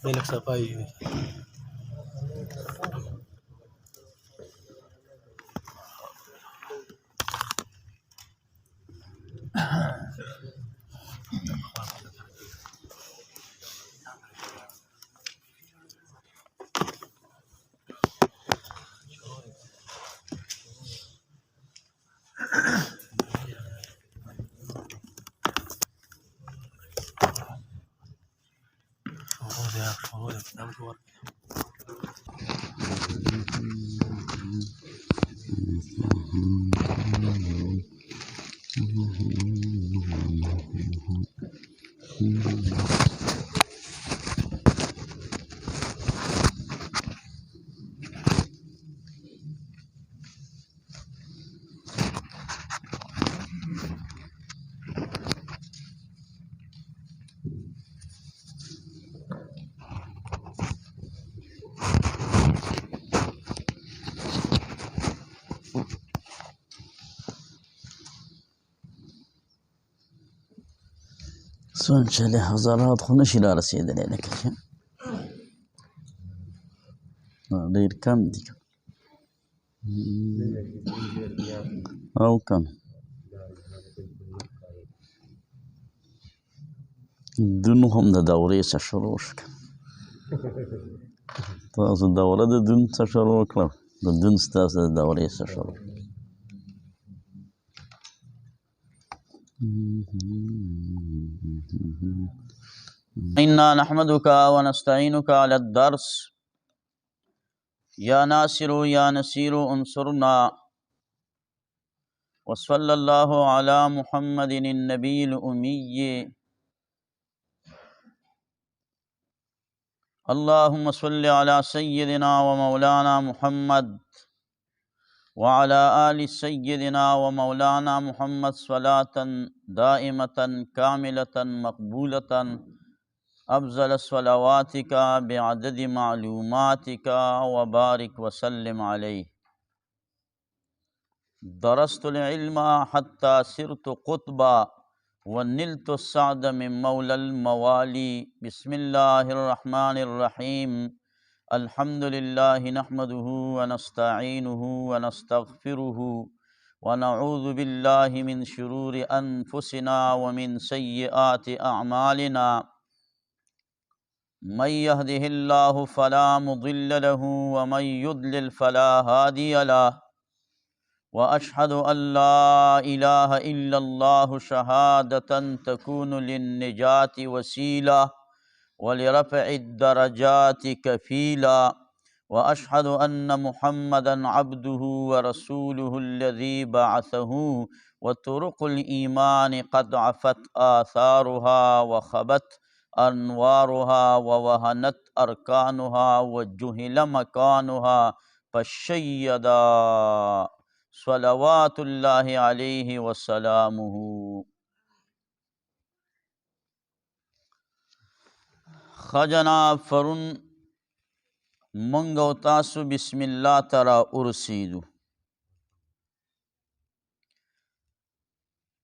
Belak सफाई हुई। سنشله حضارات خونش لا رسیدلی لکه چه ډېر کم دي او کم دون هم د دورې څخه شروع شو تاسو دوره د دون څخه شروع کړه د دون ستاسو د دورې څخه شروع إنا نحمدك ونستعينك على الدرس يا ناصر يا نصير انصرنا وصلى الله على محمد النبي الأمي اللهم صل على سيدنا ومولانا محمد وعلى آل سيدنا ومولانا محمد صلاة دائمة كاملة مقبولة أفضل صلواتك بعدد معلوماتك وبارك وسلم عليه درست العلم حتى صرت قطبا ونلت السعد من مولى الموالي بسم الله الرحمن الرحيم الحمد لله نحمده ونستعينه ونستغفره ونعوذ بالله من شرور أنفسنا ومن سيئات أعمالنا من يهده الله فلا مضل له ومن يضلل فلا هادي له وأشهد أن لا إله إلا الله شهادة تكون للنجاة وسيلة ولرفع الدرجات كفيلا وأشهد أن محمدا عبده ورسوله الذي بعثه وطرق الإيمان قد عفت آثارها وخبت أنوارها ووهنت أركانها وجهل مكانها فشيدا صلوات الله عليه وسلامه خجناب فرون منگو تاسو بسم الله ترا ارسیدو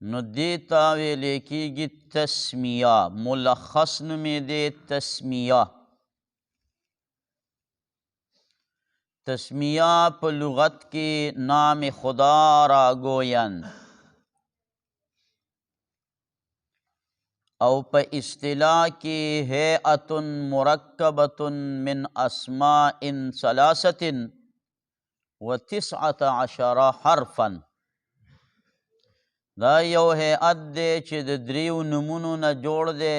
نو دیتا ویلے کیگی تسمیہ ملخص نمی دے تسمیہ تسمیہ پا لغت کی نام خدا را گوین او پا اصطلاح کی ہیئت مرکبت من اسماء ثلاثت و 19 حرفا دا یو ہیئت دے چی د دریو نمونو نا جوڑ دے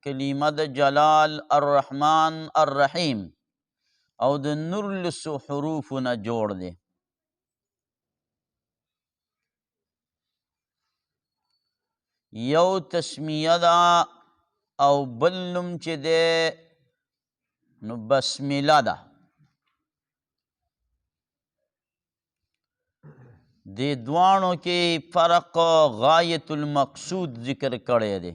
کلمہ د جلال الرحمن الرحیم او د نرلسو حروف نا جوڑ دے یو تسمیہ دا او بلنم چی دے نو بسملہ دا دے دوانوں کے فرق غایت المقصود ذکر کرے دے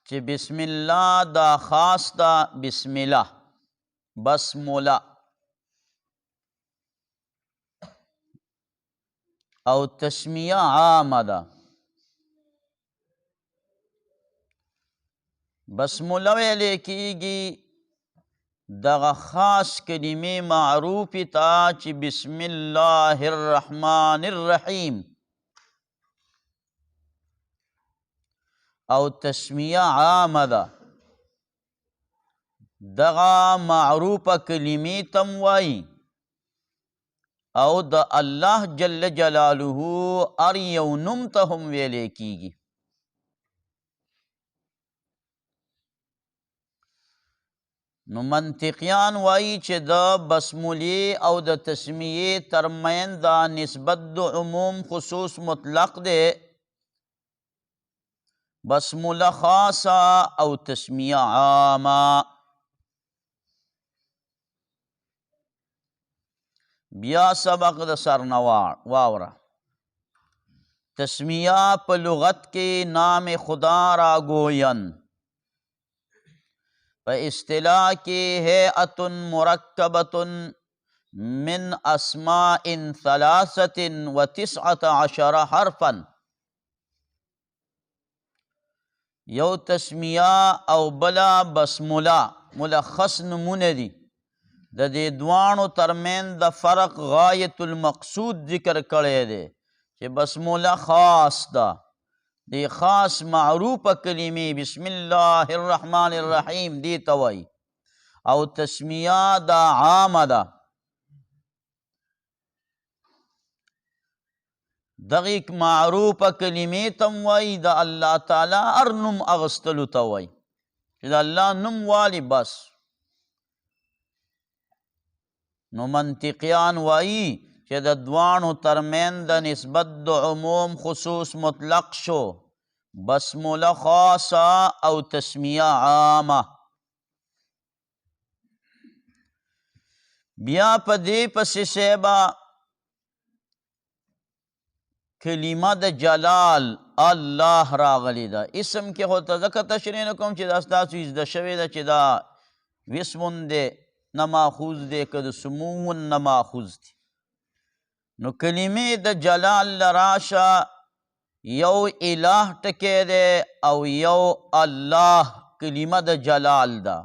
چی بسم اللہ دا خاص دا بسم اللہ بسملہ او تسمیه عامه ده. بسمله ویلی کیږي دغه خاص کلمې معروفې ته چې بسم الله الرحمن الرحیم او تسمیه عامه ده. دغه معروفه کلمې تم وایي او د الله جل جلاله ار یو نوم ته هم ویلی کیږي. نو منطقیان وایي چې د بسملې او د تسمیې ترمنځ دا نسبت د عموم خصوص مطلق دی. بسمله خاصه او تسمیه عامه. بیا سبق د سرنه واوره. تسمیه په لغت کې نام خدا را گوین، په اصطلاح کې هیئت مرکبت من اسماء 13 حرفا. یو تسمیه او بلا بسمله ملخص نمونه دي. د دې دواړو ترمنځ د فرق غایت المقصود ذکر کړی دی چې بسمله خاص ده، دی خاص معروفه کلمې بسم الله الرحمن الرحیم دی ته وایي، او تسمیه دا عامه ده. دغې معروفه کلمې ته هم وایي د الله تعالی هر نوم اغوستلو ته وایي چې د الله نوم والي بس. نو منطقیان وایي چې د دواړو ترمنځ د نسبت د عموم خصوص مطلق شو، بسمله خاصه او تسمیه عامه. بیا په دې پسې سیبه کلمه د جلال الله راغلی ده. اسم کې خو ته ځکه تشریح نه کوم چې دا ستاسو زده شوې ده چې دا وسمون دی نه ماخوذ دی که د سمون نه ماخوذ دی. نو کلمې د جلال لراشه یو اله ټکی دی او یو الله کلمه د جلال ده.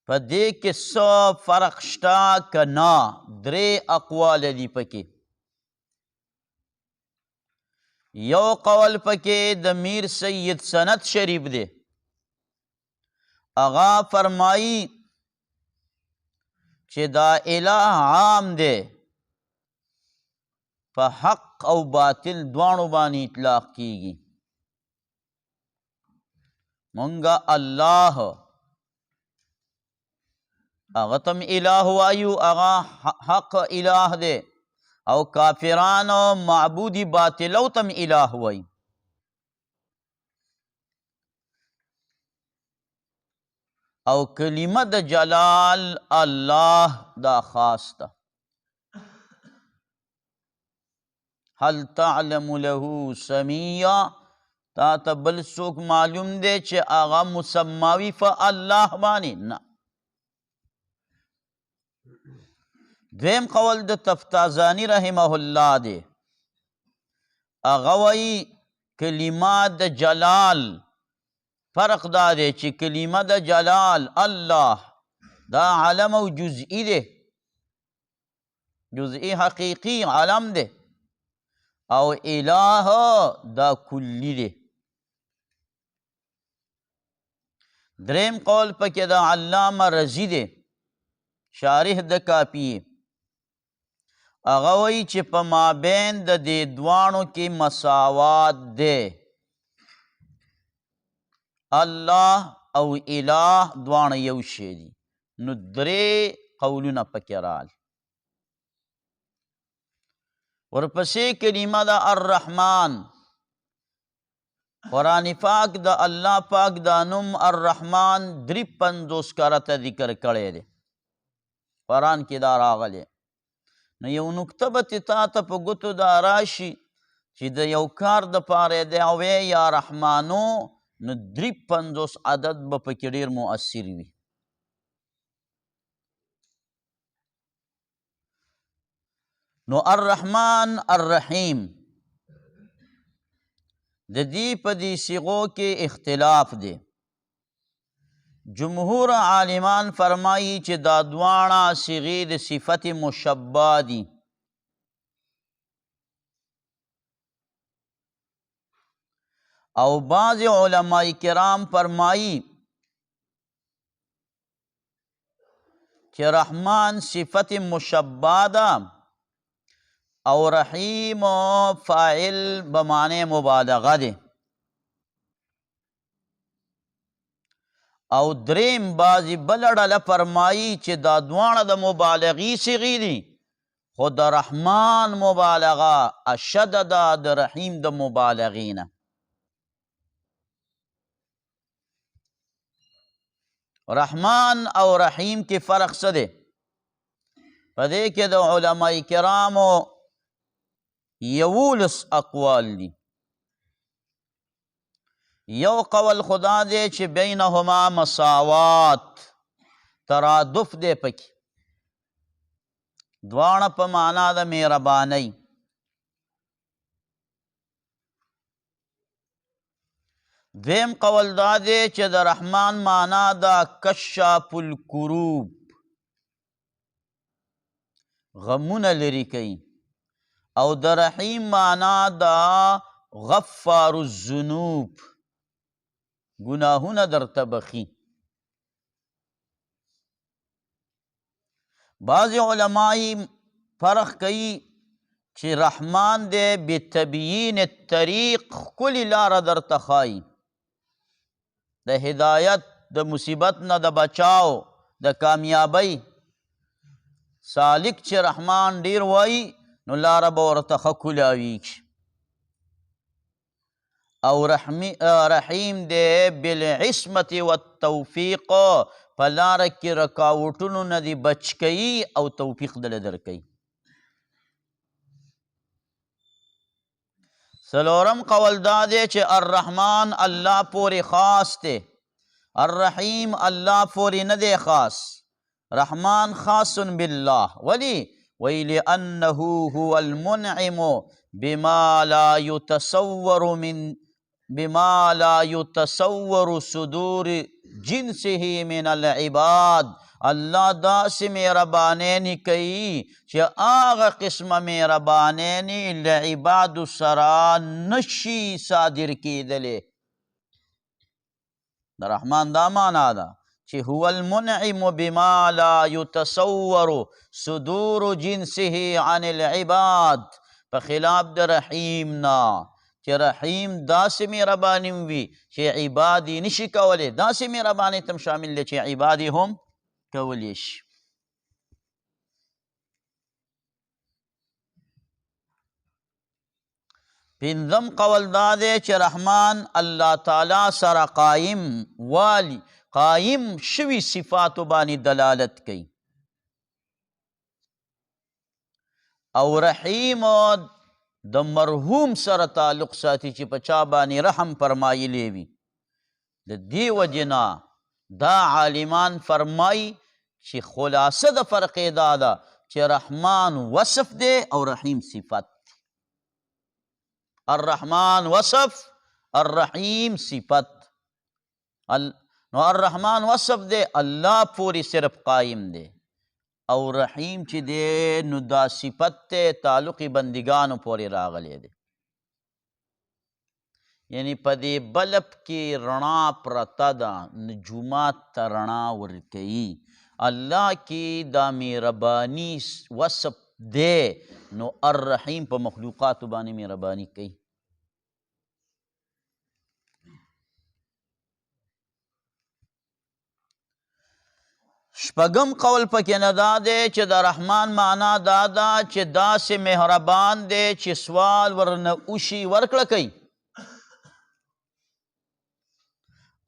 په دې کې څه فرق شته که نه؟ درې اقوال دي پکې. یو قول پکې د میر سید سند شریف دی. اغا فرمائی چې دا اله عام دی، په حق او باطل دواړو باندې اطلاق کیږي. مونږه الله هغه تم اله وایو، هغه حق اله دی، او کافرانو معبودی باطلو تم اله وایي. او کلمه د جلال الله دا خاص ده. هل تعلم له سمیا، تا ته بل څوک معلوم دی چې هغه مسماوي په الله باندې؟ نه. دویم قول د تفتازانی رحمه الله دی. هغه وایي کلمه د جلال فرق دا دی چې کلمه د جلال الله دا علم او جزئی دی، جزئی حقیقی علم دی، او اله دا کلی دی. دریم قول پکې د علامه رضی دی، شارح د کاپیه. هغه وایي چې په مابین د دې دواړو کې مساوات دی. الله او اله دواړه یو شی دي. نو درې قولونه پکې رال. ورپسې کلمه د الرحمن. قرآن پاک د الله پاک دا نوم الرحمن 53 کرته ذکر کړی دی. قرآن کې دا راغلی. نو یو نکته به تا ته په ګوتو دا راشي چې د یو کار دپاره دی او یا رحمانو، نو 53 عدد به پکې ډېر مؤثر وي. نو الرحمن الرحیم د دې په دې صیغو کې اختلاف دی. جمهور عالمان فرمایي چې دا دواړه صیغې د صفت مشبہ دي. او بعض علماء کرام فرمایي چې رحمان صفت مشبہ ده او رحیم فاعل بمعنی مبالغه ده. او دریم بعضی بل ډله فرمایي چې دا دواړه د مبالغې صیغې دي خو د رحمان مبالغه اشد ده د رحیم د مبالغې نه. رحمان او رحیم کې فرق څه دی؟ په دې کې د علماء کرامو 11 اقوال دي. یو قول خدا دی چې بینهما مساوات، ترادف دی پکې، دواړه په معنا د مهربانۍ. دویم قول دا دی چې د رحمان معنا دا کشاف الکروب، غمونه لري کوي، او د رحیم معنا دا غفار الذنوب، گناهونه درته بخي. بعض علماء فرق کوي چې رحمان دی بتبیین الطریق، ښکلې لاره درته ښایي، د هدایت، د مصیبت نه د بچاو، د کامیابۍ. سالک چې رحمان ډیر وایي نو لاره به ورته ښه کولاویږي. او رحیم دی بالعصمت والتوفیق، په لاره کې رکاوټونو نه دی بچ کوي او توفیق دله درکوي. څلورم قول دا دی چې الرحمن الله پورې خاص دی، الرحیم الله پورې نه دی خاص. رحمان خاص بالله، ولی؟ وی لأنه هو المنعم بما لا يتصور صدور جنسه من العباد. الله داسې مهربانۍ کوي چې هغه قسمه مهربانۍ له عبادو سره نشي صادر کېدلی. د رحمان دا معنا ده چې هو المنعم بما لا يتصور صدور جنسه عن العباد، په خلاف د رحیم نه چې رحیم داسې مهرباني وي چې عبادي نشي کولی، داسې مهربانۍ تم شامل دی چې عبادي هم کولی شي. پنځم قول دا دی چې رحمان الله تعالی سره قایم والی، قایم شوي صفاتو باندې دلالت کوي. او رحیم د مرحوم سره تعلق ساتي چې په چا باندې رحم فرمایلی وي. د دې وجې نه دا عالمان فرمایي چې خلاصه د فرق دا ده چې رحمان وصف دی او رحیم صفت. الرحمن وصف، الرحیم صفت. نو الرحمن وصف دی الله پوری صرف قائم دی، او رحیم چې دی نو دا صفت دی تعلق بندگانو پوری راغلی دی. یعنی په دې بلب کې رڼا پرته ده، نجومات ته رڼا ورکوي. الله کې دا مهرباني وصف دی، نو الرحیم په مخلوقاتو باندې مهرباني کوي. شپږم قول پکې نه دا دی چې د رحمان معنا دا ده چې داسې مهربان دی چې سوال ورنه وشي ورکړه کوي.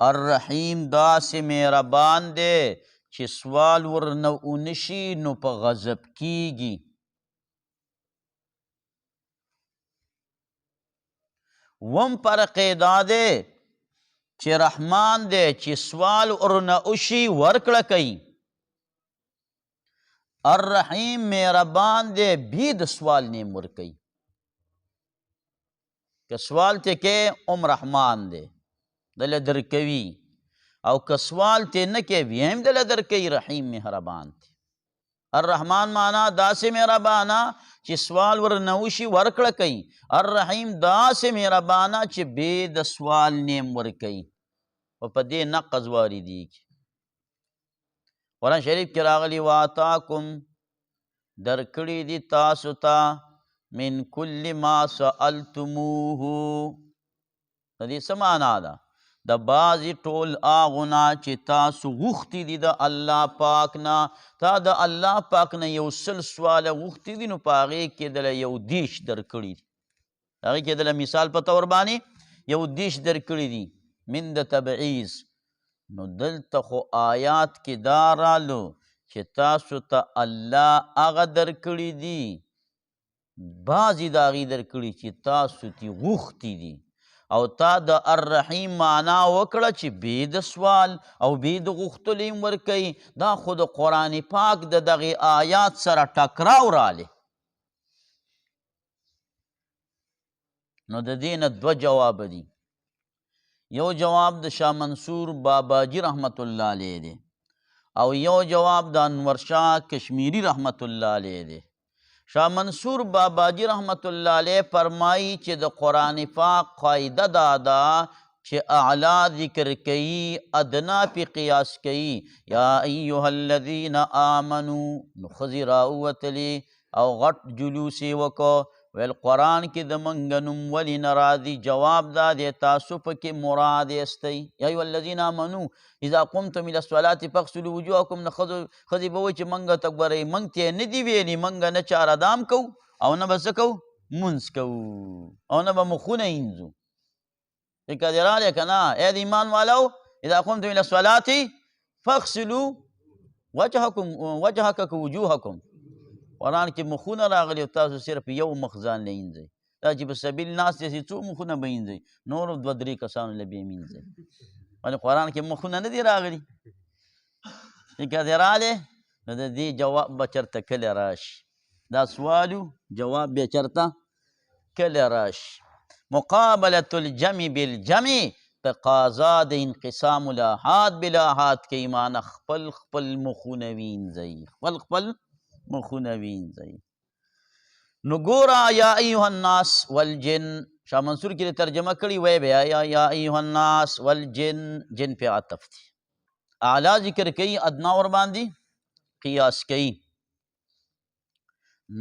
الرحیم داسې مهربان دی چې سوال ورنه ونشي نو په غضب کیږي. وم فرق دا دی چې رحمان دی چې سوال ورنه وشي ورکړه کوي، الرحیم مهربان دی بی د سوال نیم ورکوي که سوال ته کې رحمان دی دله درکوي او که سوال ته نه کې بیا هم دله درکوي رحیم مهربان دی الرحمن معنا داسې مهربانه چې سوال ورنه وشي ورکړه کوي الرحیم داسې مهربانه چې بې د سوال نیم ورکوي او په دې نقض واردېږي قرآن شریف کې راغلي واتاکم درکړي دي تاسو ته من کل ما سألتموه د دې څه معنا ده د بعضې ټول هغونه چې تاسو غوښتي دي د الله پاک نه تا د الله پاک نه یو سل سواله غوښتي دي نو په هغې کې دله یو دیش درکړي دي هغې کې دله مثال په طور باندې یو دیش درکړي دي من د تبعیض نو دلته خو آیات کې دا رالو چې تاسو ته الله هغه درکړي دي بعضې د هغې درکړي چې تاسو ترې غوښتي دي او تا د الرحیم معنا وکړه چې بې د سوال او بې د غوښتلو یې ورکوي دا خو د قرآن پاک د دغې آیات سره ټکراو رالی نو د دې نه دوه جواب دي یو جواب د شاه منصور باباجي رحمت الله علیه دی او یو جواب د انور شاه کشمیری رحمت الله علیه دی شاه منصور باباجي رحمت الله علیه فرمایي چې د قرآن پاک قاعده دا ده چې اعلی ذکر کوي ادنا پې قیاس کوي یا ایها الذین آمنو نو ښځې راووتلې او غټ جلوس یې وکړو ویل قرآن کې د منګه نوم ولې نه راځي جواب دا دی تاسو پکې مراد ایستی یا ایها الذین آمنو اذا قمتم الى الصلاة فاغسلوا وجوهکم نه ښځې به وایي چې منګه ته ګورئ منګ ته یې نه دي ویلي منګه نه چاره دام کوو او نه به څه کوو مونځ کوو او نه به مخونه اینځو فکر دې رالی که نه ای د ایمان والو اذا قمتم الى الصلاة فاغسلوا وجهک که وجوهکم قرآن کې مخونه راغلي او تاسو صرف یو مخ ځان له اینځئ دا چې په سبیل ناست یاستئ څو مخونه به اینځئ نورو دوه درې کسانو له بیا مینځئ ولې قرآن کې مخونه نه دي راغلي فکر دې رالی نو د دې جواب به چېرته کله راشي دا سوالو جواب بیا چېرته کله راشي مقابلة الجمع بالجمع تقاضا د انقسام الاحاد بالاحاد کوي معنی خپل خپل مخونه وینځئ خپل مخونه وینځئ نو ګوره یا ایها الناس والجن شاه منصور کې ترجمه کړي وی بیا یا ایها الناس والجن جن پې عطف دی اعلی ذکر کوي ادنا ور باندې قیاس کوي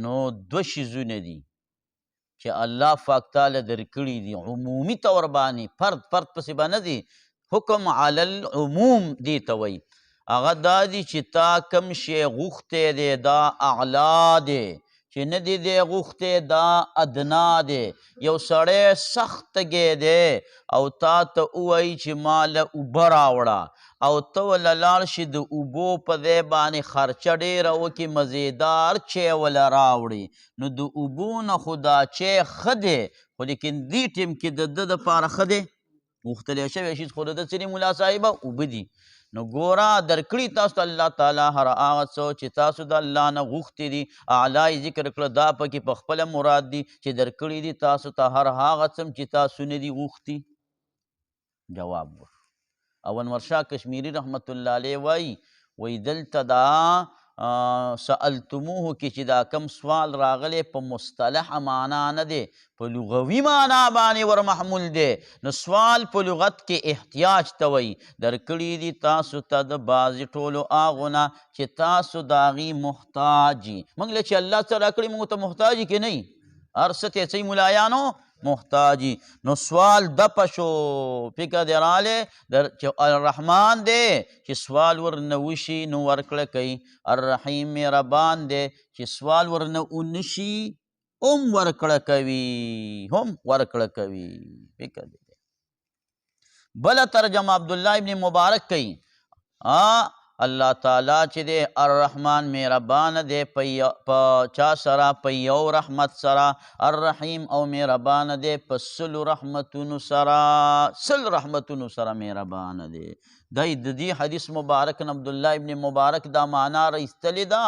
نو دوه شیزونه دي چې الله پاک تعالی درکړي دي عمومي طور باندې فرد پسې به نه دي حکم علی العموم دې ته وایي هغه دا دي چې تا کم شی غوښتی دی دا اعلا دی چې نه دی دی غوښتی دا ادنا دی یو سړی سخت تږی دی او تا ته ووایي چې ما له اوبه راوړه او ته وله لاړ شي د اوبو په ځای باندې خرچه ډېره وکړي مزیدار چای وله راوړي نو د اوبو نه خو دا چای ښه دی خو لیکن دې ټیم کې د ده دپاره ښه دی غوښتلی شوی شي خو د ده څه دي ملا صاحبه اوبه دي نو ګوره درکړي تاسو ته الله تعالی هر هغه څه چې تاسو د الله نه غوښتي دي اعلی یې ذکر کړه دا پکې په خپله مراد دي چې درکړي دي تاسو ته هر هغه څه چې تاسو نه دي غوښتي جواب او انور شاه کشمیری رحمت الله علیه وایي دلته دا سألتموه کې چې دا کم سوال راغلی په مصطلح معنا نه دی په لغوي معنا باندې ور محمول دی نو سوال په لغت کې احتیاج ته وایي درکړي دي تاسو ته د بعضې ټولو هغو نه چې تاسو د هغې محتاج یي موږ له چې الله څه راکړي موږ ته محتاج یي که نه یي هر څه ته یې ملایانو محتاجی نو سوال دپه شو فکر دی رالی چې الرحمن دی چې سوال ورنه وشي نو ورکړه کوي الرحیم مهربان دی چې سوال ورنه ونشي هم ورکړه کوي فکر دی بله ترجمه عبدالله ابن مبارک کوي الله تعالی چې دی الرحمن مهربان دی په چا سره په یو رحمت سره الرحیم او مهربان دی په سلو رحمتونو سره مهربان دی دی د دې حدیث مبارک عبدالله ابن مبارک دا معنا را ایستلې ده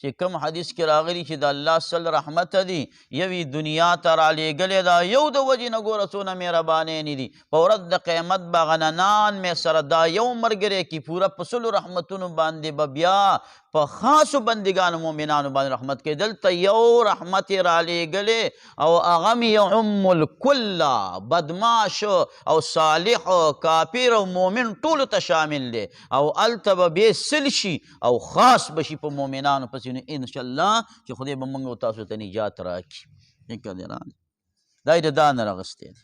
چې کوم حدیث کې راغلی چې د الله صل رحمت دی یوی دنیا ته رالیږلې ده یو د وجې نه ګوره څونه مهربانۍ دي په ورځ د قیامت به غننان مې سره دا یو ملګری کې پوره په سلو رحمتونو باندې به بیا په خاصو بندګانو مؤمنانو باندې رحمت کوي دلته یو رحمت یې رالیږلې او هغه مې یعم الکل بدماش او صالح او کافر او مؤمن ټولو ته شامل دی او هلته به بې سل شي او خاص به شي په مؤمنانو پسې نو انشاءالله چې خدای به موږ او تاسو ته نجات راکړي دا یې د دا نه راغستی دی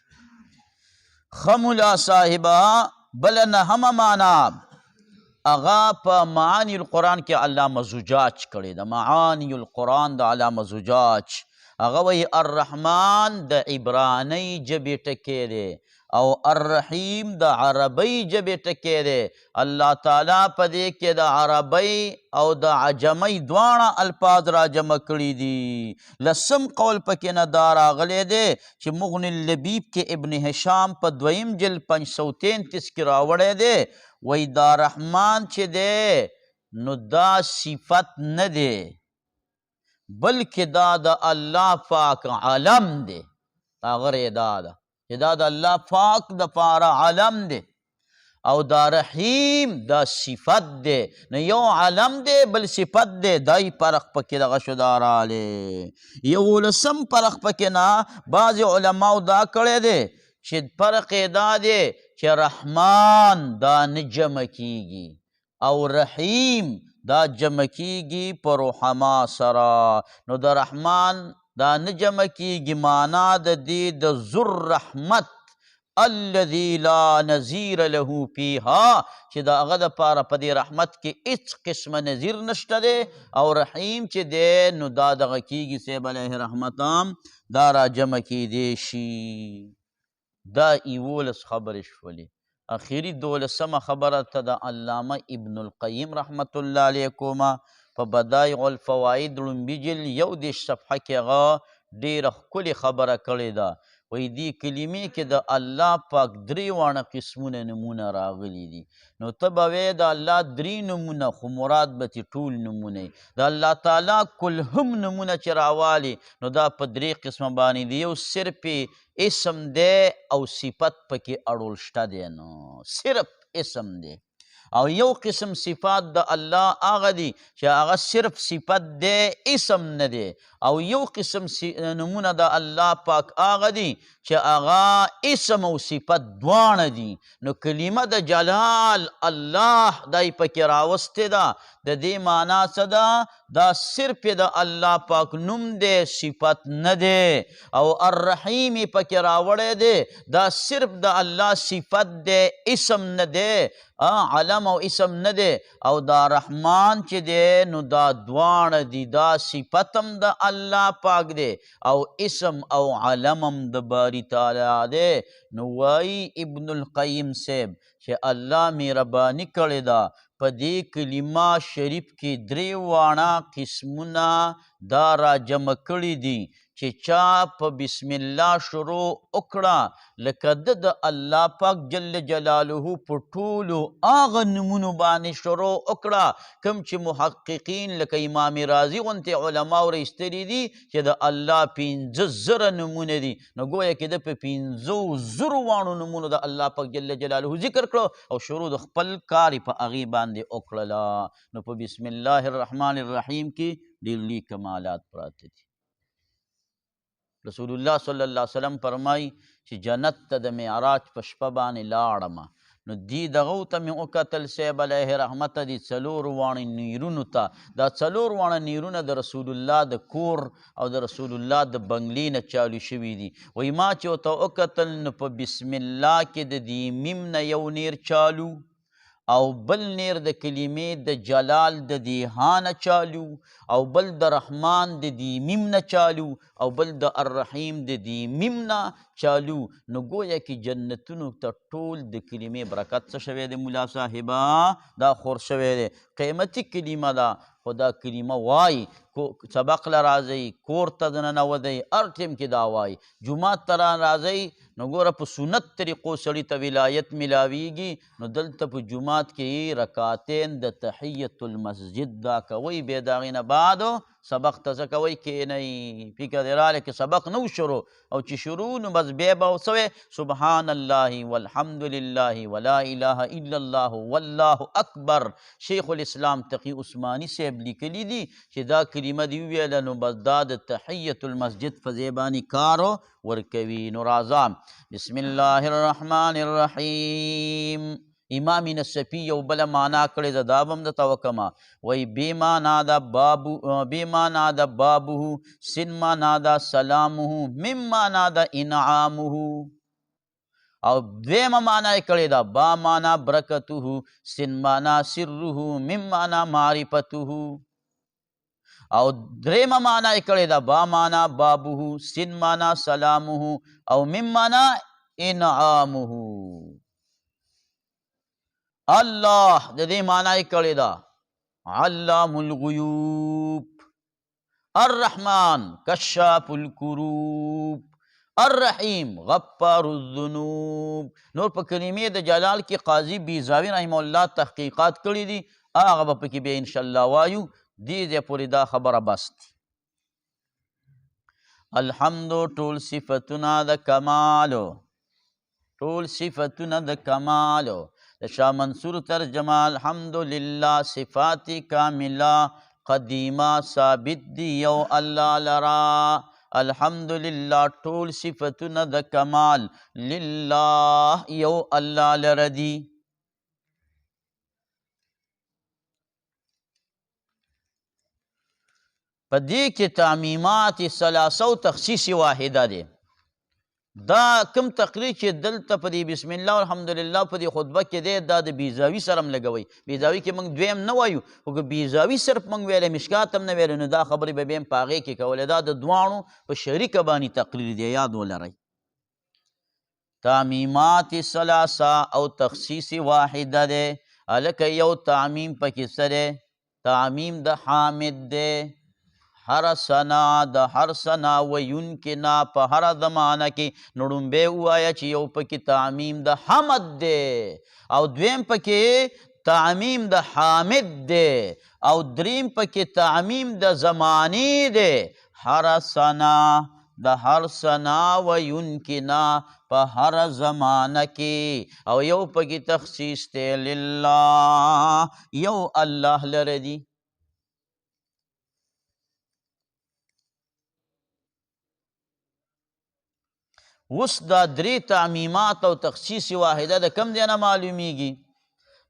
ښه ملا صاحبه بله نهمه معنا اغا په معانی القرآن کې علامه زجاج کړی د معانی القرآن د علامه زجاج هغه وایي الرحمن د عبرانۍ ژبې ټکی دی او الرحیم د عربۍ ژبې ټکی دی الله تعالی په دې کې د عربۍ او د عجمۍ دواړه الفاظ را جمع کړي دي لسم قول پکې نه دا راغلی دی چې مغنی اللبیب کې ابن هشام په دویم جلد 533 کې راوړی دی وی دا رحمان چې دی نو دا صفت نه دی بلکې دا د الله پاک علم دی هغه دا ده چې دا د الله پاک د پاره علم دی او دا رحیم دا صفت دی نو یو علم دی بل صفت دی دای فرق پکې دغه شو دا رالی یو لسم فرق پکې نه بعضې علماو دا کړی دی چې فرق یې دا دی چې رحمان دا نه جمع کیږي او رحیم دا جمع کیږي په رحما سره نو د رحمان دا نه جمع کیږي معنا د دې د ذو الرحمت الذي لا نظیر له فیها چې د هغه دپاره په دې رحمت کې هیڅ قسمه نظیر نشته دی او رحیم چې دی نو دا دغه کیږي صاحب علیه رحمتام دا را جمع کیدی شي دا 11 خبرې شولې اخیری 12مه خبره ته د علامه ابن القیم رحمت الله علیه کومه په بدایع الفواید لومبي جلد 11 صفحه کې هغه ډېره ښکلې خبره کړې ده وایي دې کلمې کې د الله پاک درې واړه قسمونه نمونه راغلي دي نو ته به وایې د الله درې نمونه خو مراد به ترې ټول نمونه د الله تعالی کل هم نمونه چې راوالي نو دا په درې قسمه باندې دی یو صرف اسم دی او صفت پکې اړول شته دی نو صرف اسم دی او یو قسم صفات د الله هغه دي چې هغه صرف صفت دی اسم نه دی او یو قسم نمونه د الله پاک هغه دي چې هغه اسم او صفت دواړه دي نو کلمه د جلال الله دای پکې راوستې ده د دې معنا څه ده دا صرف د الله پاک نوم دی صفت نه دی او الرحیم پکې راوړی دی دا صرف د الله صفت دی اسم نه دی علم او اسم نه دی او دا رحمان چې دی نو دا دواړه دي دا صفت هم د الله پاک دی او اسم او علم هم د باری تعالی دی نو وایي ابن القیم صاحب چې الله مهرباني کړې ده په دې کلمه شریف کې درې واړه قسمونه دا را جمع کړي دي چې چا په بسم الله شروع وکړه لکه د الله پاک جل جلاله په ټولو هغه نومونو باندې شروع وکړه کوم چې محققین لکه امام رازي غوندې علماو رایستلي دي چې د الله 15,000 نومونه دي نو ګویا کې د په 15,000 واړو نومونو د الله پاک جل جلاله ذکر کړو او شروع د خپل کار په هغې باندې وکړله نو په بسم الله الرحمن الرحیم کې ډېر لوی کمالات پراته دي رسول الله صلی الله علیه وسلم فرمایي چې جنت ته د معراج په شپه باندې لاړم نو دی دغو ته مې وکتل صاحب علیه رحمت دي څلور واړه نیرونو ته دا څلور واړه نیرونه د رسول الله د کور او د رسول الله د بنګلې نه چالو شوي دي وایي ما چې ورته وکتل نو په بسم الله کې د دې میم نه یو نیر چالو او بل نیر د کلمې د جلال د دې ها نه چالو او بل د رحمان د دې میم نه چالو او بل د الرحیم د دې میم نه چالو نو گویا کې جنتونو ته ټول د کلمې برکت څه شوی دی مولا صاحبه دا خور شوی دی قیمتي کلمه ده خو دا کلمه وایي سبق له راځئ کور ته دننه ودئ هر ټیم کې دا وایي جومات ته را راځئ نو ګوره په سنت طریقو سړي ته ولایت ملاویږي نو دلته په جومات کې رکعتین د تحیت المسجد دا کوئ بیا د هغې نه بعد سبق ته څه کوئ کښېنئ فکر دې راغلی که سبق نه شروع او چې شروع نو بس بیا به څه سبحان الله والحمد لله ولا اله الا الله والله اکبر. شیخ الاسلام تقی عثمانی صاحب لیکلی دي چې دا کلمه دې وویله نو بس دا د تحیت المسجد په ځای باندې کار ورکوي. نو راځه بسم الله الرحمن الرحیم. امام نصفی یو بله معنا کړې ده دا به هم درته وکمه وایي بې معنا ده بابه سن معنا ده سلامه من معنا ده انعامه او دویمه معنا یې کړې ده با معنا برکته سن معنا سره من معنا معرفته او دریمه معنا یې کړې ده با معنا بابه سن معنا سلامه او من معنا انعامه. الله د دې معنا یې کړې ده علام الغیوب الرحمن کشاف الکروب الرحیم غفار الذنوب. نور په کلمې د جلال کې قاضي بیزاوي رحمه الله تحقیقات کړي دي هغه به پکې بیا انشاءالله وایو. دې ځای پورې دا خبره بس دي. الحمد ټول صفتونه د کمالو ټول صفتونه د کمالو د شاه منصور ترجمه الحمدلله صفات کامله قدیمه ثابت دی یو الله لرا. الحمدلله ټول صفتونه د کمال لله یو الله لره دي. په دې کې تعمیمات ثلاثه او تخصیص واحده دی. دا کم تقریر چې دلته په دې بسم الله الحمدلله په دې خطبه کې دی دا د بیزاوي سره هم لګوئ. بیزاوي کې موږ دویم نه وایو خو که بیزاوي صرف موږ ویلی مشکات هم نه ویلی نو دا خبرې به بیا هم په هغې کې کولی. دا د دواړو په شریکه باندې تقریر دی یاد ولرئ. تعمیمات ثلاثه او تخصیص واحده دی. هلکه یو تعمیم پکې څه دی؟ تعمیم د حامد دی. هر سنا د هر سنا ویونکې نه په هره زمانه کې نو ړومبی ووایه چې یو پکې تعمیم د حمد دی او دویم پکې تعمیم د حامد دی او دریم پکې تعمیم د زمانې دی. هر سنا د هر سنا ویونکې نه په هر زمانه کې او یو پکې تخصیص دی لله یو الله لره دی. اوس دا درې تعمیمات او تخصیص واحده د کم دی نه معلومیږي؟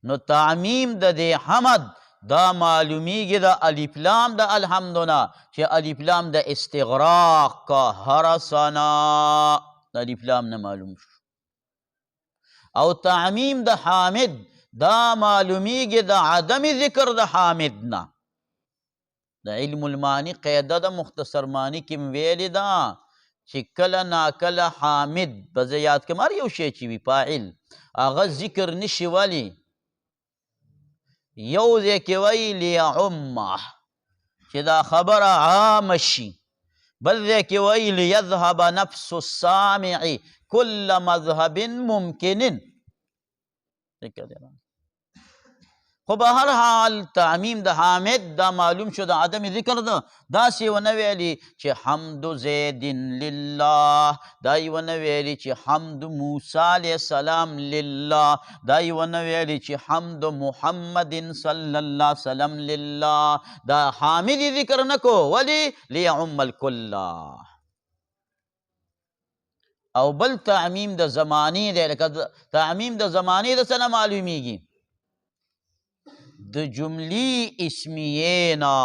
نو تعمیم د دې حمد دا معلومیږي د الف لام د الحمد نه چې الف لام د استغراق کا هر سنا د الف لام نه معلوم شو. او تعمیم د حامد دا معلومیږي د عدم ذکر د حامد نه. د علم المعانی قاعده د مختصر معنی کې ویلې ده چې کله ناکله حامد به زه یاد کړم هر یو شی چې وي فاعل هغه ذکر نشي ولی یو ځای کې وایي لیعمه چې دا خبره عامه شي بل ځای کې وایي لیذهب نفس السامع کل مذهب ممکن. خو به هر حال تعمیم د حامد دا معلوم شو د عدم ذکر ده. داسې ونه ویلي چې حمد زید لله دا یې ونه ویلي چې حمد موسی علیه السلام لله دا یې ونه ویلي چې حمد محمد صلی الله وسلم لله. دا حامد ذکر نه کو ولی لیعم الکل. او بل تعمیم د زمانی دی لکه تعمیم د زمانی د څه نه معلومیږي؟ د جملې اسمیه نه.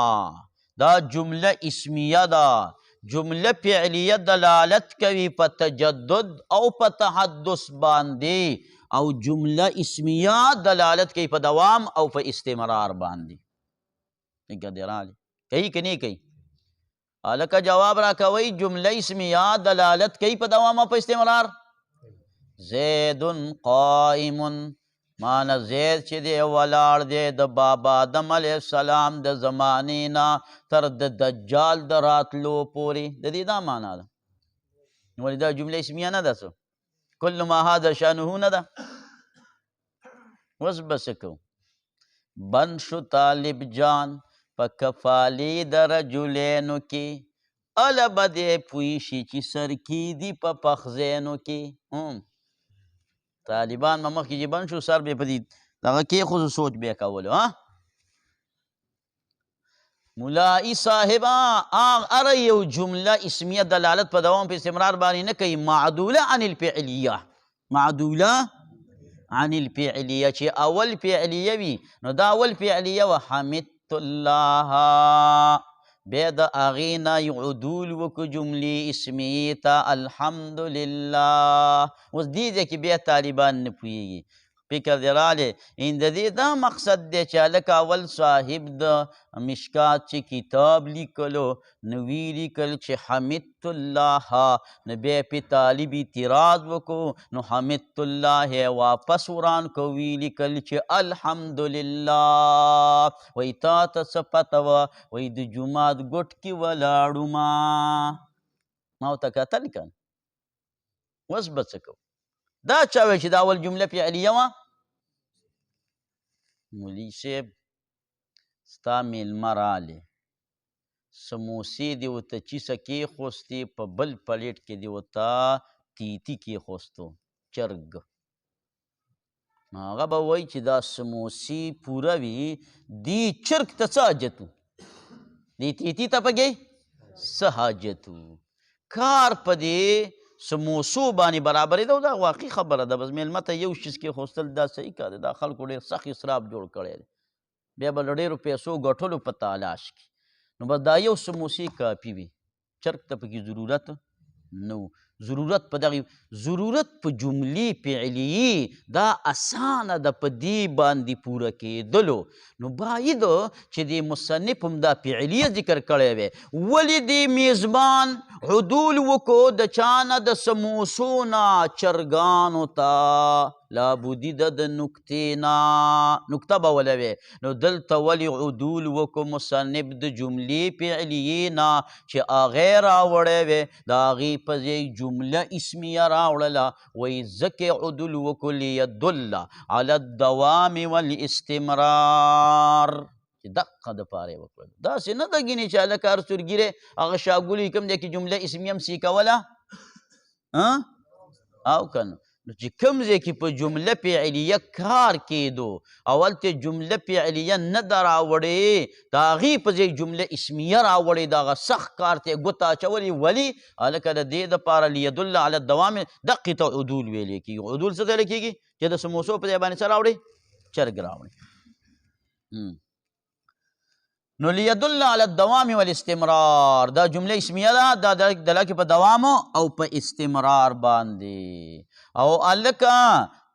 دا جمله اسمیه ده جمله فعلیه دلالت کوي په تجدد او په تحدث باندې او جمله اسمیه دلالت کوي په دوام او په استمرار باندې. کوي که نه کوي؟ هلکه جواب را کوي. جمله اسمیه دلالت کوي په دوام او په استمرار. زید قائم مانا زید چې دی ولاړ دی د بابا آدم علیه السلام د زمانې نه تر د دجال د راتلو پورې د دې دا معنا ده. ولې دا جمله اسمیه نه ده څه کل ما هذا شانه نه ده. اوس به څه کوو؟ بند شو طالب جان په کفالې د رجلینو کې، اله به دې پوه شي چې سرکي دي په پخځینو کې. طالبان به مخکې چې بند شو سر به یې په دې دغه کېښودو سوچ به یې کولو. ملائی صاحبہ اره یو جمله اسمیه دلالت په دوام په استمرار باندې نه کوي، معدوله عن الفعلیه. معدوله عن الفعلیه چې اول فعلیه وي نو دا اول فعلیه و حمدت الله، بیا د هغې نه عدول وکړو جملې اسمیې ته الحمدلله. اوس دې ځای کې بیا طالبان نه پوهېږي. فکر دې رالی د دې دا مقصد دی چې هلکه اول صاحب د مشکات چې کتاب لیکلو نو وی لیکل چې حمدت الله، نو بیا پې طالب اعتراض وکړو نو حمدت الله واپس وران کو وی لیکل چې الحمدلله. وایي تا ته څه پته وه؟ وایي د جومات ګوټ کې ولاړو ما ورته کتل که نه. اوس به څه کوو؟ دا چا وایي چې دا اول جمله فعلیه وه؟ مولي صاحب ستا میلمه رالی، سموسې دې ورته چیسه کېښوستې، په بل پلیټ کې دې ورته تیتي کېښوستو چرګ. نو هغه به وایي چې دا سموسې پوره وي، دې چرګ ته څه حاجت و؟ دې تیتي ته پکې څه حاجت و؟ کار په دې سموسو باندې برابرې ده. دا واقعي خبره ده. بس میلمه ته یو شیز کېښوستل دا صحیح کار دی. دا خلکو ډېر سخت اسراف جوړ کړی دی. بیا به له ډېرو پیسو ګټلو په تلاش کې نو بس دا یو سموسې کافي وي، چرګ ته پکې ضرورت نه و. ضرورت په دغې ضرورت په جملې فعلیې دا اسانه ده په دې باندې پوره کېدلو. نو باید چې د مصنف هم دا فعلیه ذکر کړی وی. ولې دې میزبان عدول وکړو د چا نه؟ د سموسو نه چرګانو ته. لابودي ده د نکتې نه، نکته به ولوي. نو دلته ولې عدول وکړو مصنف د جملې فعلیې نه چې هغې راوړی وی، د هغې په ځای جمله اسمیه راوړله. وایي ځکه عدول وکړو لیدل علی الدوام والاستمرار، چې دقه دپاره یې وکړل. داسې نه ده ګینې چې هلکه هر سورګیری هغه شاګولي کوم دی کې جمله اسمیه هم سی کوله او که نه. نو چې کوم ځای کې په جمله فعلیه کار کېدو اول ته جمله فعلیه نه ده راوړې، د هغې په ځای جمله اسمیه راوړې، د هغه سخت کار ته یې ګوته اچولې. ولې؟ هلکه د دې دپاره لیدل علی الدوام، دقې ته عدول ویلی کېږي. عدول څه ته ویلی کېږي؟ چې د سموسو په ځای باندې څه راوړې؟ چرګ راوړې. نو لیدل علی الدوام والاستمرار دا جمله اسمیه ده، دا دلالت په دوام او په استمرار باندې. او الکه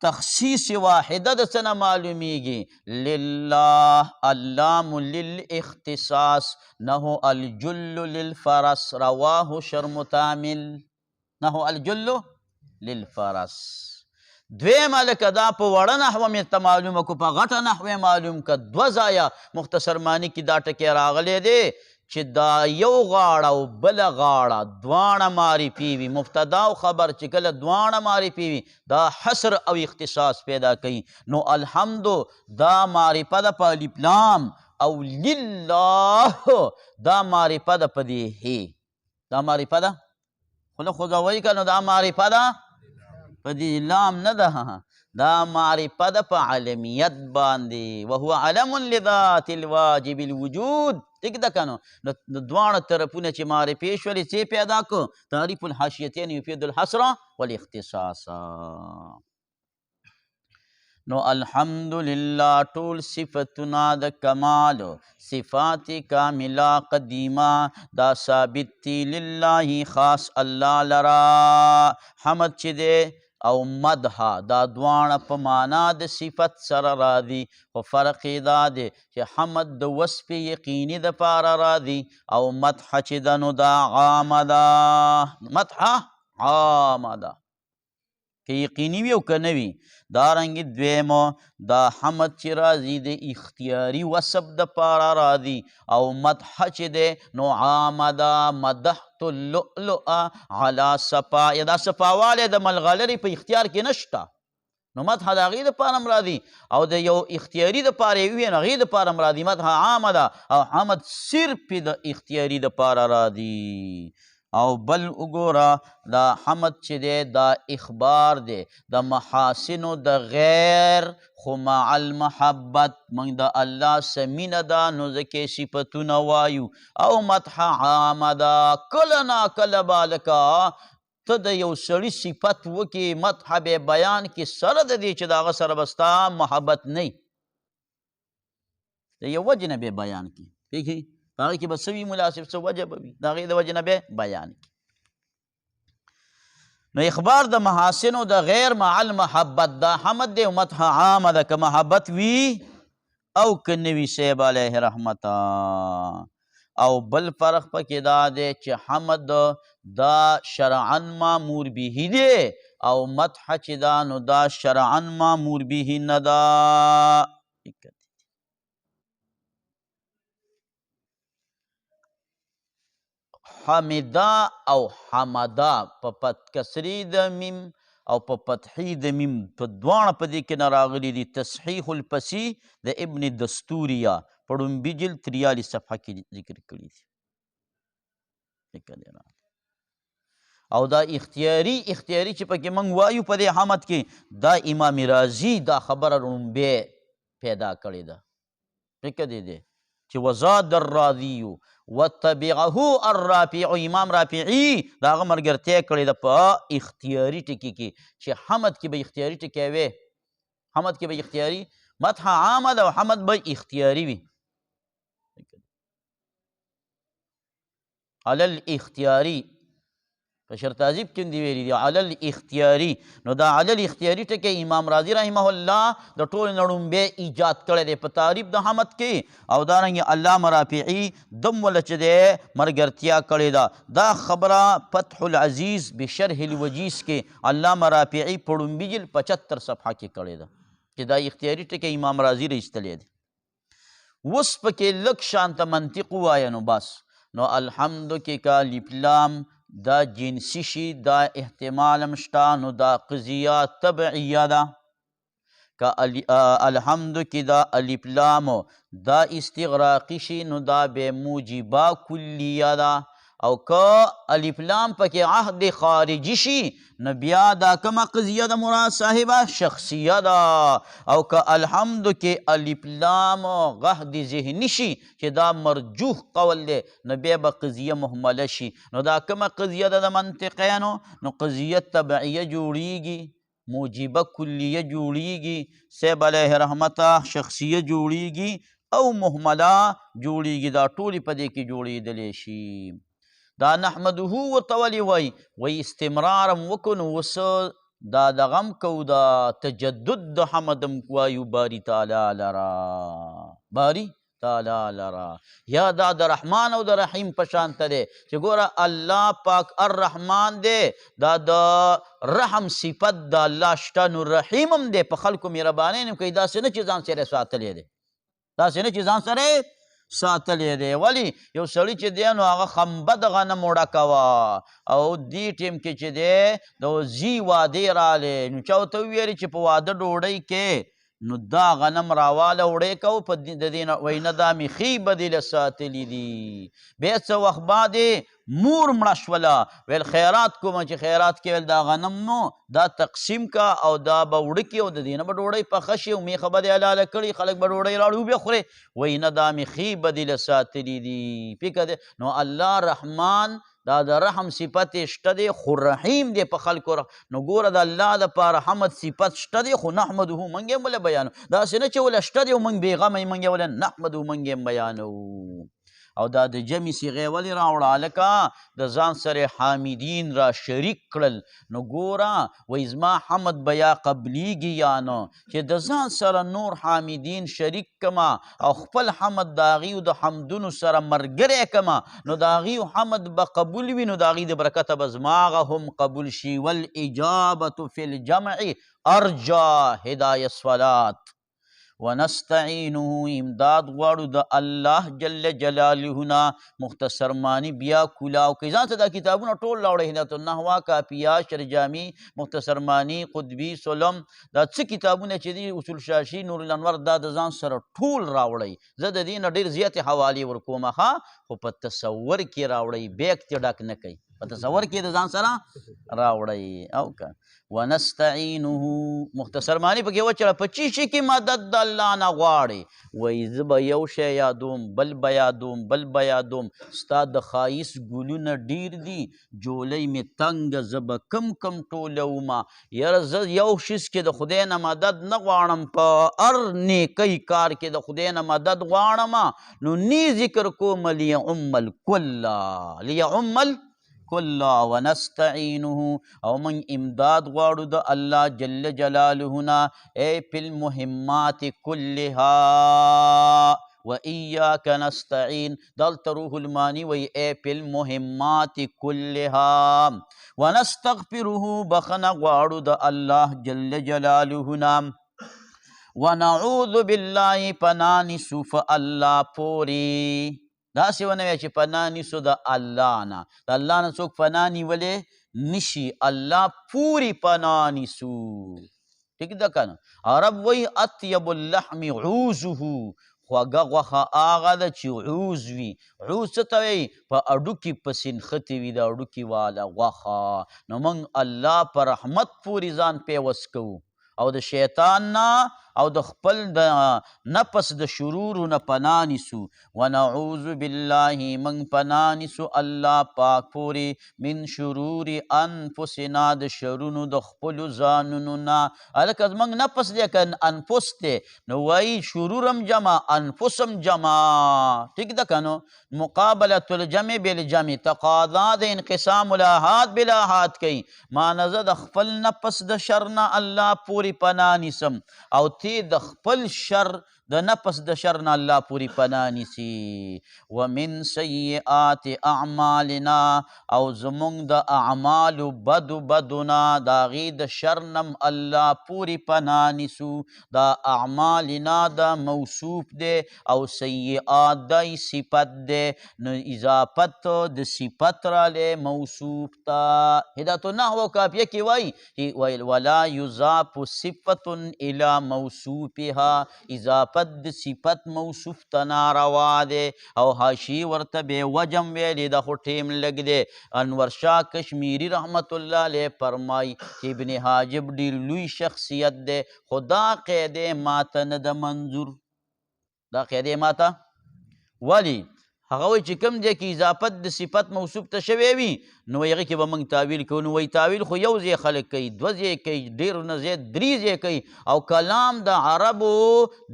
تخصیص واحده د څه نه معلومیږي؟ لله، اللام للاختصاص، نحو الجل للفرس، رواه شرمتامل، نحو الجل للفرس. دویم الکه دا په وړه نحوه مې ته معلومه کو، په غټه نحوه معلوم که. دوه ځایه مختصر معنی کې دا ټکی راغلی دی چې دا یو غاړه او بله غاړه دواړه معرفي وي. مبتدا او خبر چې کله دواړه معرفي وي دا حصر او اختصاص پیدا کوي. نو الحمد دا معرفه ده په الف لام، او لله دا معرفه ده په دې هی. دا معرفه ده خوله خوځوئ که نو دا معرفه ده په دې لام نه ده، دا معرفه ده په علمیت باندې. وهو علم لذات الواجب الوجود. ټیک ده که نو؟ نو دواړه طرفونه چې معرفې شولې څه پیدا کړو؟ تعریف الحاشیتین یفید الحصر والاختصاص. نو الحمدلله ټول صفتونه د کمال، صفات کامله قدیمه دا ثابت دی لله خاص الله لرا. حمد چې دی او مدح دا دواړه په معنا د صفت سره راځي، خو فرق یې دا دی چې حمد د وصف یقیني دپاره راځي او مدح چې ده نو دا عامه ده. مدح عامه ده. که یقیني وي او که نه وي. دارنګې دویمه دا حمد چې راځي د اختیاري وصف دپاره راځي او مدح چې دی نو عامه ده مدحت اللؤلؤ علی صفا یا دا صفاوالی د ملغلرې په اختیار کې نشته نو مدح د هغې دپاره هم راځي او د یو اختیاري دپاره یې ووایي نو هغې دپاره هم راځي مدح عامه ده او حمد صرف د اختیاري دپاره راځي. او بل وګوره دا حمد چې دی دا اخبار دی د محاسنو د غیر خو مع المحبت موږ د الله څه مینه ده نو ځکه صفتونه وایو او مدح عامه ده کله ناکله به لکه ته د یو سړي صفت وکړې مدح به بیان کې سره د دې چې د هغه سره به ستا محبت نه د یو وجې نه به بیان کړي پوهېږي په هغې کې به څه وي مناسب څه وجه به وي د هغې د وجې نه به بیان کړي. نو اخبار د محاسنو د غیر مع المحبت دا حمد دی او مدح عامه ده که محبت وي او که نه وي صاحب علیه رحمته. او بل فرق پکې دا دی چې حمد دا شرعا مامور به دی او مدح چې دا نو دا شرعا مامور به نه ده. حمدا او حمدا په کسری د میم او په فتحې د میم په دواړه په دې کې نه راغلي دي. تصحیح الفصیح د ابن دستوریه په ړومبي جلد 43 صفحه کې ذکر کړي دي. او دا اختیاري چې پکې موږ وایو په دې حمد کې دا امام رازي دا خبره ړومبی پیدا کړې ده. فکر دې دی چې وزاد الرازي وتبعه الرافع امام رافعي دا هغه ملګرتیا کړې ده په اختیاري ټکي کې چې حمد کې به اختیاري ټکی وی حمد کې به اختیاري مدح عامه ده او حمد به اختیاري وي. علی الاختیاري په شرط تعذیب کې دی ویلي دي علی الاختیاري نو دا علی الاختیاري ټکی امام رازي رحمه الله د ټولو نه ړومبی ایجاد کړی دی په تعریف د حمد کې او دارنګې علامه رافعي دم وله چې دی ملګرتیا کړې ده. دا خبره فتح العزیز بشرح الوجیز کې علامه رافعي په ړومبي جلد 75 صفحه کې کړې ده چې دا اختیاري ټکی امام رازي راایستلی دی. اوس پکې لږ شانته منطق ووایه نو بس نو الحمد کې کا لیپلام دا جنسی شي دا احتمال هم شته نو دا قضیه طبعیه ده که الحمد کې دا الف لام دا استغراقی شي نو دا به موجبه کلیه ده او که الف لام پکې عهد خارجي شي نو بیا دا کومه قضیه ده مراد صاحبه شخصیه ده او که الحمد کې الف لام عهد ذهني شي چې دا مرجوح قول دی نو بیا به قضیه محمله شي نو دا کومه قضیه ده د منطقیانو نو قضیه طبعیه جوړیږي موجبه کلیه جوړیږي صاحب علیه رحمته شخصیه جوړیږي او محمله جوړیږي دا ټولې په دې کې جوړېدلی شي. دا نحمده ورته ولې وایي استمرارم وکړو نو اوس دا دغم کو دا تجدد د حمدم وایو باری تعالی لرا باری تعالی لرا یا دا د رحمان او د رحیم په شانته دی چې ګوره الله پاک الرحمن دی دا د رحم صفت د الله شته نو رحیم هم دی په خلکو مهربانۍ هم کوي داسې نه چې ځان سره ساتلی دی داسې نه چې ځان سره ساتلی دی. ولی یو سړی چې دی نو هغه خمبه د غنم وړکه وه او دې ټیم کې چې دی د زی وادې رالی نو چا ورته وویلې چې په واده ډوډۍ کې نو دا غنم راواله وړی کو په د دې نه وایي نه دا مې ښې بدې له ساتلي دي. بیا څه وخت بعدې مور مړه شوله ویل خیرات کومه چې خیرات کې ویل دا غنم نو دا تقسیم کا او دا به وړکي او د دې نه به ډوډۍ پخه شي او میخه به دې حلاله کړي خلک به ډوډۍ راوړي وبیا خورې وایي نه دا مې ښې بدې له ساتلي دي. فکر دی نو الله رحمان دا د رحم صفت شته دی خو رحیم دی په خلکو نو ګوره د الله دپاره حمد صفت شته دی خو نحمده موږ یې ولې بیانو داسې نه چې ولې شته دی او موږ بېغمه یې موږ یې ولې نحمده موږ یې بیانو. او دا د جمع صیغې ولې راوړه هلکه د ځان سره حامدین را شریک کړل نو ګوره وایي زما حمد به یا قبلیږي یا نه چې د ځان سره نور حامدین شریک کما او خپل حمد د هغیو د حمدونو سره ملګری کما نو د هغیو حمد به قبول وي نو د هغې د برکته به زما هغه هم قبول شي والاجابة فی الجمع ارجا هدایه صلات ونستعینه امداد غواړو د الله جل جلاله نه مختصر معنی بیا کلاو کوي ځان ته دا کتابونه ټول راوړئ هدایت النحوه کافیه شرجامي مختصر معنی قطبي سلم دا څه کتابونه چې دي اصول شاشي نور الانور دا د ځان سره ټول راوړئ زه د دې نه ډېر زیاتې حوالې ورکوم ښه خو په تصور کې راوړئ بیک تې ډک نه کوي په تصور کې د ځان سره راوړئ او که ونستعینه مختصر معنی پکې وچړه په چی شي کې مدد د الله نه غواړې وایي زه به یو شی یادوم بل به یادوم بل به یادوم ستا د ښایست ګلونه ډېر دي جولۍ مې تنګه زه به کم ټولومه یاره زه یو شیز کې د خدای نه مدد نه غواړم په هر نیکۍ کار کې د خدای نه مدد غواړم نو نی ذکر کوم لیعم الکل ونستعینه او من امداد غواړو د الله جل جلاله نه ای فی المهمات کلها و ایاک نستعین دلته روح المانی وی ای فی المهمات کلها ونستغفره بخنه غواړو د الله جل جلاله نه ونعوذ بالله پناه نیسو الله پوری داسې ونه وایه چې پناه نیسو د الله نه د الله نه څوک پناه نیولی نشي الله پورې پناه نیسو ټیک ده که نه عرب وایي اطیب اللحم عوزه خوږه غوښه هغه ده چې عوز وي عوز څه ته وایي په اډوکي پسې نښتې وي د اډوکي واله غوښه نو موږ الله په رحمت پورې ځان پیوس کوو او د شیطان نه او د خپل د نفس د شرورو نه پناه نیسو ونعوذ بالله من پناه نیسو الله پاک پورې من شرور انفسنا د شرونو د خپلو ځانونو نه هلکه زموږ نفس دی که انفس دی نو وایي شرورم جمع انفسم جمع ټیک ده که نو مقابلة الجمع بالجمع تقاضا د انقسام الاحاد بالاحاد کوي معنی زه د خپل نفس د شر نه الله پورې پناه نیسم او تی د خپل شر د نفس د شر نه الله پوری پناه نیسي ومن سیئات اعمالنا او زمونږ د اعمالو بدو نه د هغې د شر نم الله پوری پناه نیسو دا اعمالنا دا موصوف دی او سیئات دی صفت دی نو اضافت د صفت رالی موصوف تا هدایت النحو کافیه کې وایي ولا یضاف صفت الى موصوفها اضافت د صفت موصوف ته ناروا دی او حاشي ورته بې وجم ویلی دا خو ټیم لږ دی انور شاه کشمیري رحمت الله علیه فرمایي چې ابن حاجب ډېر لوی شخصیت دی خو دا قاعدې ماته نه ده منظور دا قاعدې ماته ولې هغه وایي چې کوم دی کې اضافت د صفت موصوف ته شوی وي نو هغې کې به موږ تاویل کوو نو وایي تاویل خو یو ځای خلک کوي دوه ځای کوي ډېر نه زیات درې ځای کوي او کلام د عربو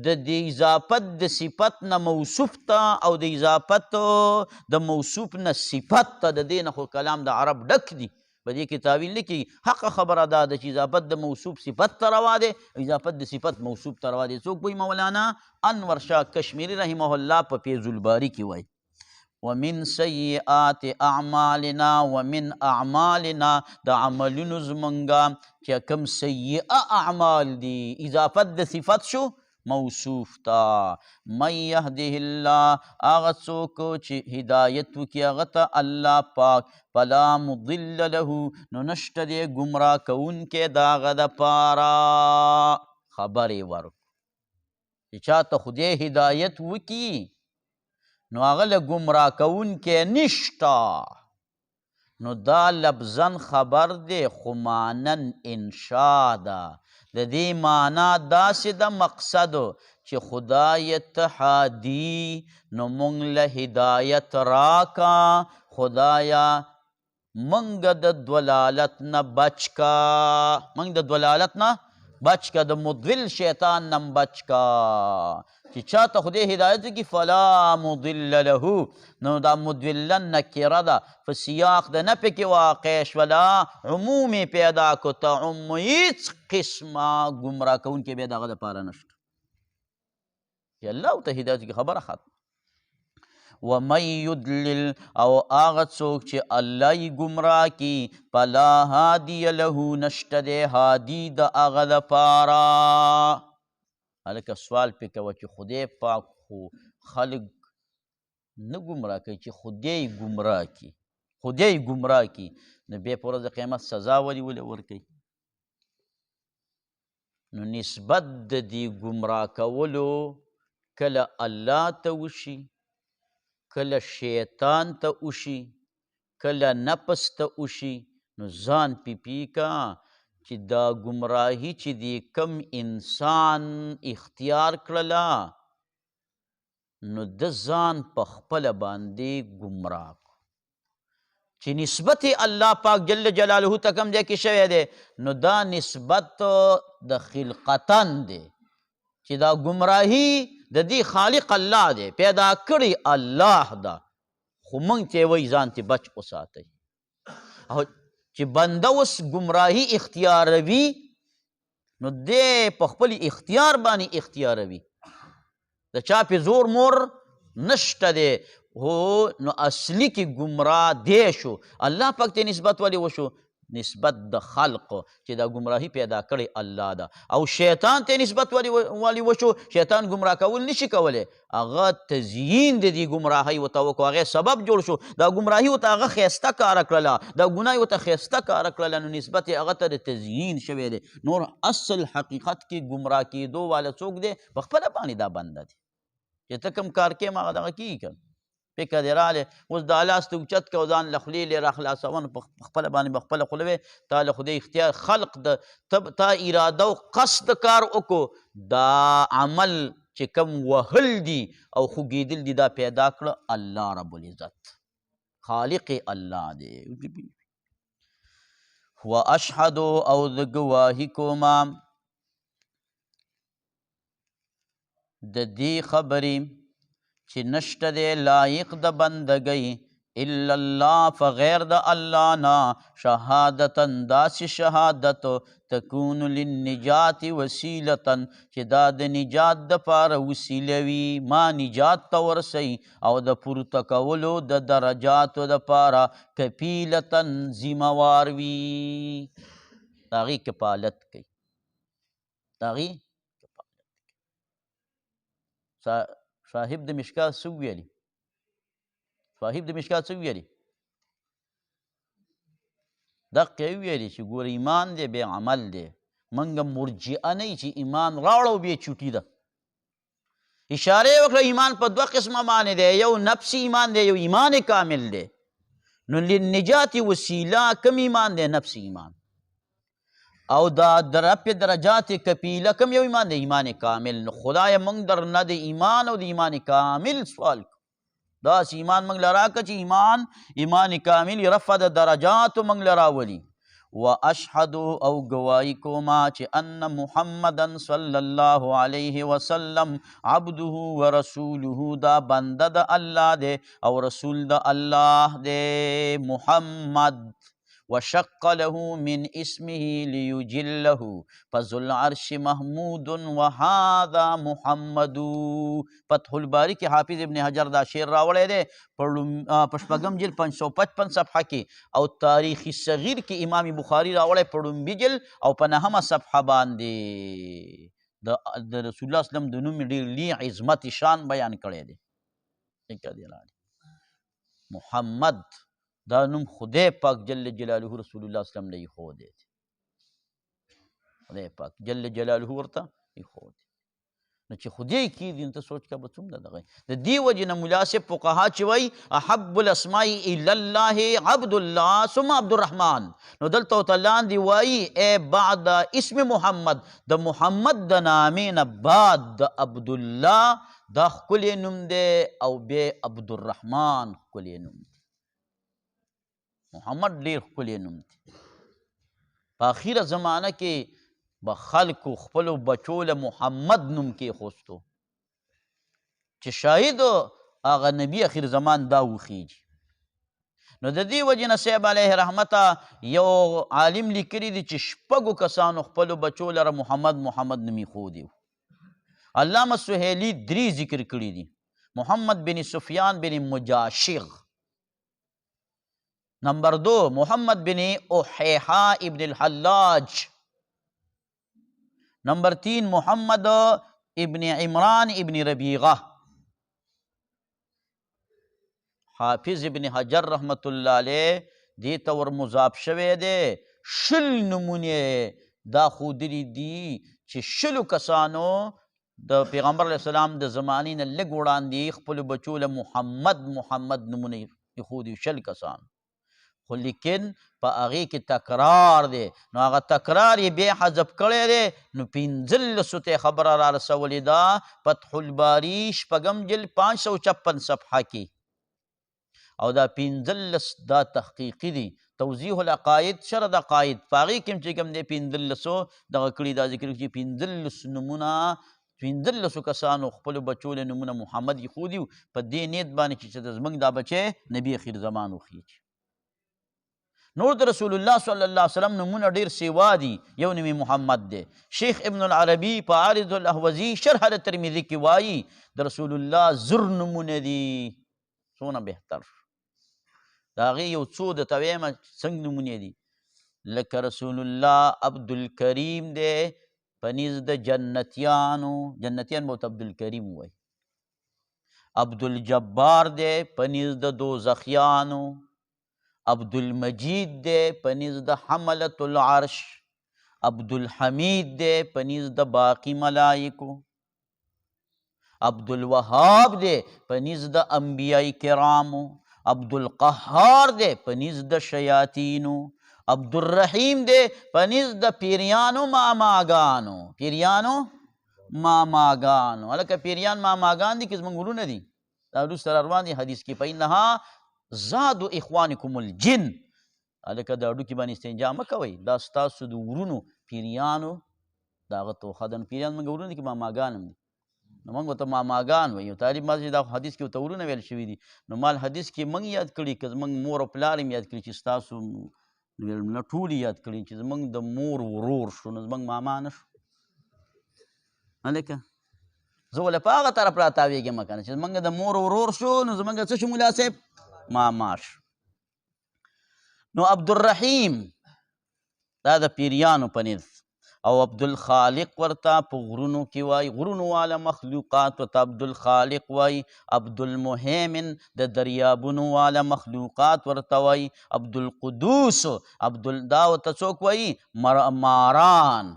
د اضافت د صفت نه موصوف ته او د اضافت د موصوف نه صفت ته د دې نه خو کلام د عرب ډک دي په دې کې تاویل نه کېږي حق خبره دا ده چې اضافت د موصوف صفت ته روا دی اضافت د صفت موصوف ته روا دی څوک وایي مولانا انور شاه کشمیري رحمه الله په فیض الباري کې وایي ومن سیئات اعمالنا ومن اعمالنا د عملونو زمونږه چې کوم سیئه اعمال دي اضافت د صفت شو موصوف تا من یهده الله هغه څوک چې هدایت وکړي هغه ته الله پاک فلا مضل له نو نشته دی ګمراه کوونکی د هغه دپاره خبرې ورکړو چې چاته خدای هدایت وکړي نو هغه له ګمراه کوونکی نشته نو دا لفظا خبر دی خو مانن انشا ده د دې معنا داسې د مقصد چې خدای ته هادي نو مونږ له هدایت راکا خدایا مونږ د دلالت نه بچ کا مونږ د دلالت نه بچ کا د مضل شیطان نم بچ کا چې چاته خدای هدایت کی فلا مضل له نو دا مضلن نکره ده په سیاق د نفي کې واقع شوله عموم یې پیدا کو تعم هیڅ قسمه ګمراه کوونکی بیا د هغه دپاره نشته چې الله ورته هدایت کی خبره ختم ومن یدلل او هغه څوک چې الله یې ګمراه کي فلا هادي له نشته دی هادي د هغه دپاره هلکه سوال پې کوه چې خدای پاک خو خلک نه ګمراه کوي چې خدای ګمراه کي خدای ګمراه کي نو بیا په ورځ د قیامت سزا ولې ورکوي نو نسبت د دې ګمراه کولو کله الله ته وشي کله شیطان ته وشي کله نفس ته وشي نو ځان پی کا چې دا ګمراهي چې دی کم انسان اختیار کړله نو د ځان په خپله باندې ګمراه کړو چې نسبت الله پاک جل جلاله ته کم دی کې شوی دی نو دا نسبت د خلقتن دی چې دا ګمراهي د دې خالق الله دی پیدا کړی الله ده خو موږ ته وایي ځان ته بچ وساتئ او چې بنده اوس ګمراهي اختیاروي نو دی په خپل اختیار باندې اختیاروي د چا پې زور مور نشته دی هو نو اصلي کې ګمراه دی شو الله پاک ته نسبت ولې وشو نسبت د خلق چې دا ګمراهي پیدا کړی الله ده او شیطان ته نسبت ولې وشو شیطان ګمراه کول نشي کولی هغه تزیین د دې ګمراهۍ ورته وکړو هغې سبب جوړ شو دا ګمراهي ورته هغه ښایسته کاره کړله دا ګناه یې ورته ښایسته کاره کړله نو نسبت یې هغه ته د تزیین شوی دی نور اصل حقیقت کې ګمراه کېدو والا څوک دی په خپله باندې دا بنده دی چې ته کوم کار کې هغه دغه کېږي که فکر دې رالی اوس دا لاس ته اوچت که او ځان له خولې یې راخلاصون په خپله باندې به خپله خوله وې تا له خدای اختیار خلق د تا اراده او قصد کار وکړو دا عمل چې کم وهل دي او خوږېدل دي دا پیدا کړه الله رب العزت خالق الله دی واشهد او د ګواهي کومه د دې خبرې چې نشته دی لایق د بندګۍ الا الله فغیر د الله نه شهادتا داسې شهادت تکون للنجات وسیلتا چې دا د نجات دپاره وسیله وي ما نجات ته ورسوي او د پورته کولو د درجاتو دپاره کفیلتا ذمهوار وي د هغې کفالت کوي د هغې صاحب د مشکات څه ویلي صاحب د مشکات څه ویلي دقیقه یې ویلي چې ګوره ایمان دی بیا عمل دی موږ مرجئه نه چې ایمان راوړو بیا چوټي ده اشاره یې وکړه ایمان په دوه قسمه باندې دی یو نفسي ایمان دی یو ایمان کامل دی نو للنجات وسیله کم ایمان دی نفسي ایمان او دا در رفع درجات کپیله کم یو ایمان دی ایمان کامل نو خدای موږ در نه د ایمان او د ایمان کامل سوال کو داسې ایمان موږ له راکړه چې ایمان کامل رفع د درجاتو موږ له راولي واشهد او گواهی کوما چې ان محمدا صلی الله علیه وسلم عبده ورسوله دا بنده د الله دی او رسول د الله دی محمد وشق له من اسمه ليجله فذو العرش محمود وهذا محمد فتح الباری کې حافظ ابن حجر دا شعر راوړی دی په شپږم جلد 555 صفحه کې او تاریخ صغیر کې امام بخاري راوړی په لومبي جلد او په نهمه صفحه باندې د رسول الله وسلم د نوم ډېر لوی عظمت شان بیان کړی دی محمد دا نوم خدای پاک جل جلاله رسول الله وسلم نه ایښودی دی خدای پاک جل جلاله ورته ایښودی نو چې خدای کېږي نو ته سوچ کوه به څومره دغه د دې وجې نه ملا صاحب فقها چې وایي احب الاسماء الی الله عبد الله ثم عبد الرحمن نو دلته ورته لاندې وایي ای بعد اسم محمد د محمد د نامې نه بعد د عبدالله دا ښکلی نوم دی او بیا عبدالرحمن ښکلی نوم دی محمد ډېر ښکلی نوم دی په اخیره زمانه کې به خلکو خپلو بچو له محمد نوم کېښوستو چې شاید هغه نبي اخر زمان دا وخیږي. نو د دې وجې نه صاحب علیه رحمته یو عالم لیکلي دي چې 6 کسانو خپلو بچو لره محمد نوم ایښودی و. علامه سهیلي 3 ذکر کړي دي: محمد بن سفیان بن مجاشغ، نمبر 2 محمد بن احیحا ابن الحلاج، نمبر 3 محمد ابن عمران ابن ربیغه. حافظ ابن حجر رحمت الله علیه دې ته ور مضاف شوی دی 20 نمونې دا ښودلي دي چې 20 کسانو د پیغمبر علیه السلام د زمانې نه لږ وړاندې خپلو بچو له محمد نومونه ایښودي 20 کسانو. خو لیکن په هغې کې تکرار دی، نو هغه تکرار یې بیا حذف کړی دی. نو 15 ته خبره را رسولې ده فتح الباري 6 جلد 556 صفحه کې، او دا 15 دا تحقیقي دي. توضیح العقاید شرح د عقاید په هغې کې هم چې کوم دی 15 دغه کړي دا ذکر چې 15 نومونه 15 کسانو خپلو بچو له نومونه محمد ایښودي وو په دې نیت باندې چې زموږ دا بچی نبي اخر زمان وخیږي. نور د رسول الله صلی الله علیه وسلم نومونه ډېر سیوا دي، یو نوم محمد دی. شیخ ابن العربي په عارض الاحوزي شرح د ترمذي کې وایي د رسول الله زر نومونه دي. څونه بهتر د هغې یو څو درته ویمه څنګه نومونه دي، لکه رسول الله عبدالکریم دی په نیز د جنتیانو، جنتیان به ورته عبدالکریم وایي. عبدالجبار دی په نیز د دوزخیانو. عبدالمجید دی په نیز د حملة العرش. عبدالحمید دی په نیز د باقی ملائکو. عبدالوهاب دی په نیز د انبیاء کرامو. عبدالقهار دی په نیز د شیاطینو. عبدالرحیم دی په نیز د پیریانو ماماګانو. پیریانو ماماګانو، هلکه پیریان ماماګان دي که زموږ ورونه دي، دا وروسته را روان دي حدیث کې فإنها زادو اخوانکم الجن. هلکه د هډوکي باندې استنجا مه کوئ، دا ستاسو د ورونو پیریانو د هغه توښه ده. نو پیریان زموږ ورونه دي که ماماګان هم دي، نو موږ ورته ماماګان وایو. طالب ما دا حدیث کې ورته ورونه ویل شوي دي. نو مال حدیث کې موږ یاد کړي که زموږ مور او پلار هم یاد کړي چې ستاسو نه ټول یاد کړي چې زموږ د مور ورور شو نو زموږ ماما نه شو. هلکه زه ولې په هغه طرف راتاویږم که نه چې زموږ د مور ورور شو نو زموږ څه شو ملا صاحب؟ ماما شو. نو عبدالرحیم دا د پیریانو په نیز، او عبدالخالق ورته په غرونو کې وایي، غرونو والا مخلوقات ورته عبدالخالق وایي. عبدالمهیمن د دریابونو والا مخلوقات ورته وایي. عبدالقدوس دا ورته څوک وایي؟ ماران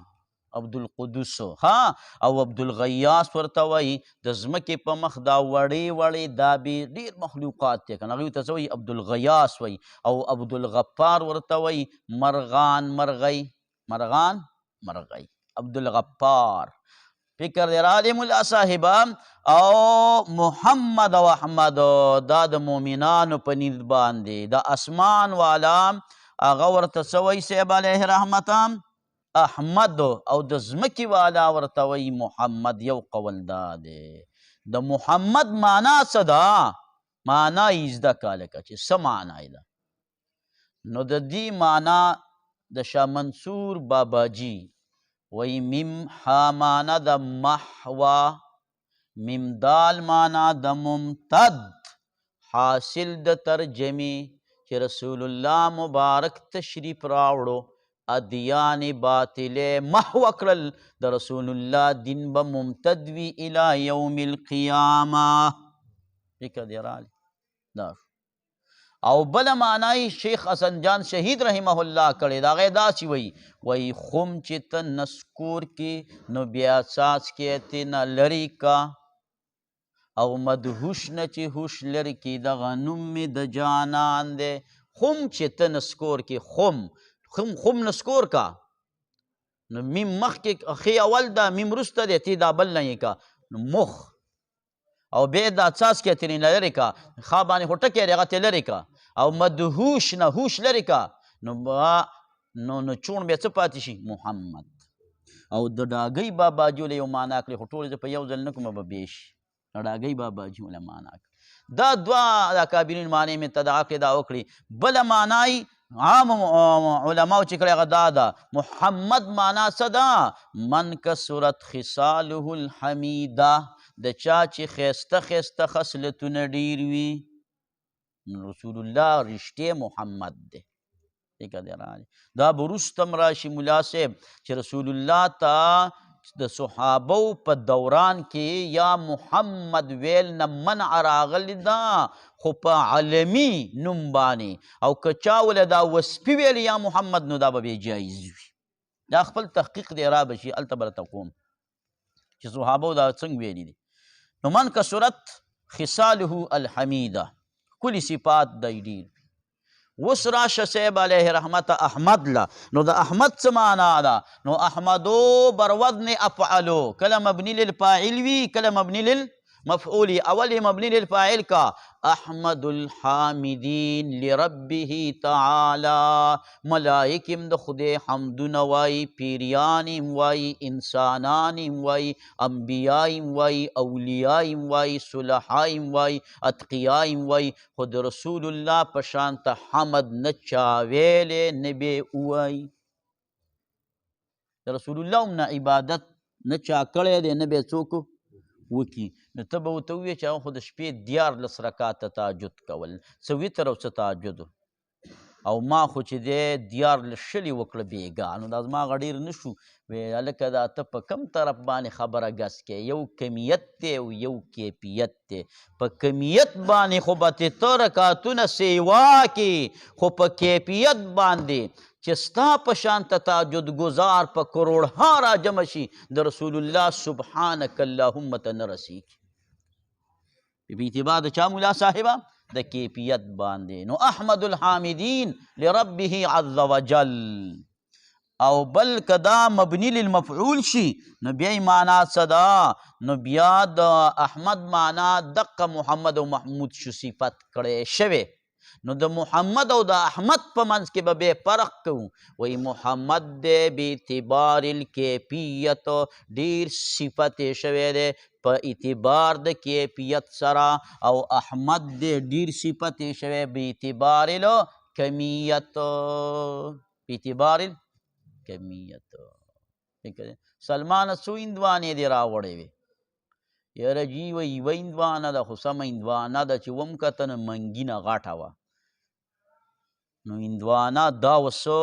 عبدالقدوس. ها، او عبدالغیاس ورته وایي د ځمکې په مخ دا وړې وړې دا بې ډېر مخلوقات دی که نه، هغوی ته څه وایي؟ عبدالغیاس وایي. او عبدالغفار ورته وایي مرغان مرغۍ. مرغان مرغۍ عبدالغفار. فکر دی راغلی ملا صاحبه. او محمد او احمد دا د مؤمنانو په نیز باندې د اسمان والا هغه ورته څه وایي صاحب علیه رحمته؟ احمد. او د ځمکې والا ورته وایي محمد. یو قول دا دی. د محمد معنا څه ده؟ معنا یې زده کړه لکه چې څه معنا یې ده. نو د دې معنا د شاه منصور باباجي وایي میم ها معنا د محوا، میم دال معنا د ممتد. حاصل د ترجمې چې رسول الله مبارک تشریف راوړو، ادیان باطله محو کړل، د رسول الله دین به ممتد وي الی یوم القیامه. فکر دی راغلی دا. او بله معنی شیخ حسن جان شهید رحمه الله کړی د هغې داسې وایي خم چې ته نسکور کې نو بیا څاڅکې ترېنه لرې کا، او مدهوش نه چې هوش لرې کې دغه نوم مې د جانان دی. خم چې ته نسکور کې، خم نسکور کا، نو میم مخکې خې اول ده، میم وروسته دی، تی دا بل نه یې کا، نو مخ. او بیا دا څاڅکې ترېنه لرې کا، خا باندې خو ټکی دی هغه ترې لرې کا. او مدهوش نه هوش لرې کا، نو چون بیا څه پاتې شي؟ محمد. او د ډاګۍ باباجي له یو معنا کړې خو ټولې زه په یو ځل نه کومه به بې شي د ډاګۍ باباجي له معنا کړې دا دوه د اکابرین معنی مې تدعا کړې دا وکړي بله معنی عام علماو چې کړې هغه دا ده محمد معنا څه ده من کثرت خصاله الحمیده د چا چې ښایسته ښایسته خصلتونه ډېر وي رسول الله رښتې محمد دی دا به وروسته هم راشي ملا صاحب چې رسول الله ته د صحابو په دوران کې یا محمد ویل نه منع راغلی ده خو په علمي نوم باندې او که چا وله دا وصفي ویل یا محمد نو دا به بې جایز وي دا خپل تحقیق دی را به شي هلته به راته کوم چې صحابو دا څنګه ویلي دي نو من کثرت خصاله الحمیده کلی صفات دی ډېر اوس راشه صاحب علیه رحمت احمد له نو د احمد څه معنا ده نو احمدو بر وزن افعلو کله مبني للفاعل وي کله مبني للمفعول اول مبني للفاعل کا احمد الحامدین لربه تعالی ملائکم د خدای حمدونه وایي پیریانم وایي انسانانم وایي انبیایم وایي اولیایم وایي صلحایم وایي اتقیایم وایي خو د رسول الله په شانته حمد نه چا ویلی نه به ووایي د رسول الله هم نه عبادت نه چا کړی دی نه به څوک وکي نو ته به ورته ووایې چې هغه خو د شپې 14 رکاته تهجد کول څه وتر او څه تهجد او ما خو چې دی 14 شلې وکړه بېګا نو دا زما هغه ډېر نه شو وی هلکه دا ته په کم طرف باندې خبره ګس کې یو کمیت دی او یو کیفیت دی په کمیت باندې خو به ته رکاتونه سیوا کې خو په کیفیت باندې چې ستا په شانته تهجد ګزار په کروڑها را جمع شي د رسول الله سبحانک اللهم ته نه رسیږي په اعتبار د چا مولا صاحبه د کیفیت باندې نو احمد الحامدین لربه عز وجل او بل کدا مبنی للمفعول شي نو بیا معنا څه ده نو بیا د احمد معنا دقه محمد او محمود شو صفت کړی شوی نو د محمد او د احمد په منځ کې به فرق کوو وایي محمد دی باعتبار الکیفیت ډېر صفت یې شوی دی په اعتبار د کیفیت سره او احمد دی ډېر صفت یې شوی باعتبار الکمیت باعتبار الکمیت سلمانه څو هندوانې دې راوړې وې یاره جي وایي یوه هندوانه ده خو سمه هندوانه ده چې وم کته نو منګینه غټه وه نو هندوانه دا وسو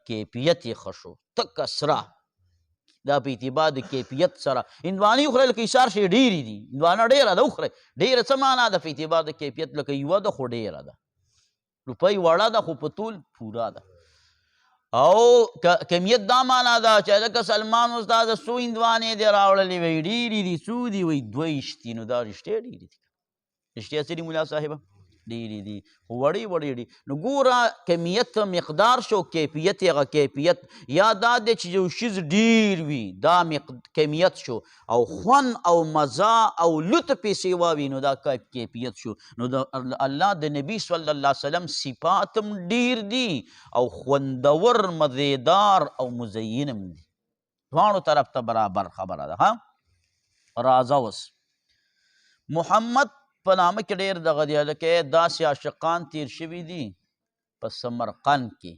کیفیت یې ښه شو تکه سره دا په اعتبار د کیفیت سره هندوانې وخورئ لکه ایثار شی ډېرې دي هندوانه ډېره ده وخورئ ډېره څه معنا ده په اعتبار د کیفیت لکه یوه ده خو ډېره ده روپۍ وړه ده خو په طول پوره ده او کمیت دا معنا ده چې لکه سلمان استاده څو هندوانې دې راوړلې وی ډېرې دي څو دي وی 22 دي نو دا رښتیا ډېرې دي رښتیا څه دي مولا صاحبه ډېرې دي خو وړې وړې دي نو ګوره کمیت مقدار شو کیفیت هغه کیفیت یا دا دی چې یو شیز ډېر وي دا کمیت شو او خوند او مزه او لطف یې سیوا وي نو دا کیفیت شو نو د الله د نبي صلی الله علیه وسلم صفات هم ډېر دي او خوندور مزیدار او مزین هم دي دواړو طرف ته برابر خبره ده ها راځه اوس محمد په نامه کې ډېر دغه دی هلکه داسې عاشقان تیر شوي دي په سمرقند کې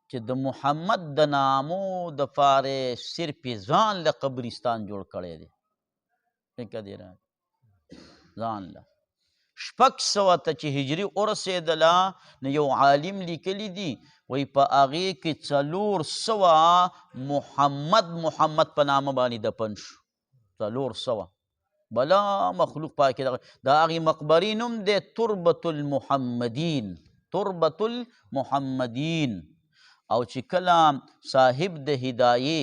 چې د محمد د نامو دپاره صرف ځان له قبرستان جوړ کړی دی فکر دی را ځان له 600 ته چې هجري ورسېدله نو یو عالم لیکلی دي وایي په هغې کې 400 محمد په نامه باندې دفن شو 400 بلا مخلوق پاکی دا هغې مقبرې نوم دی تربة المحمدین او چې کله صاحب د هدایې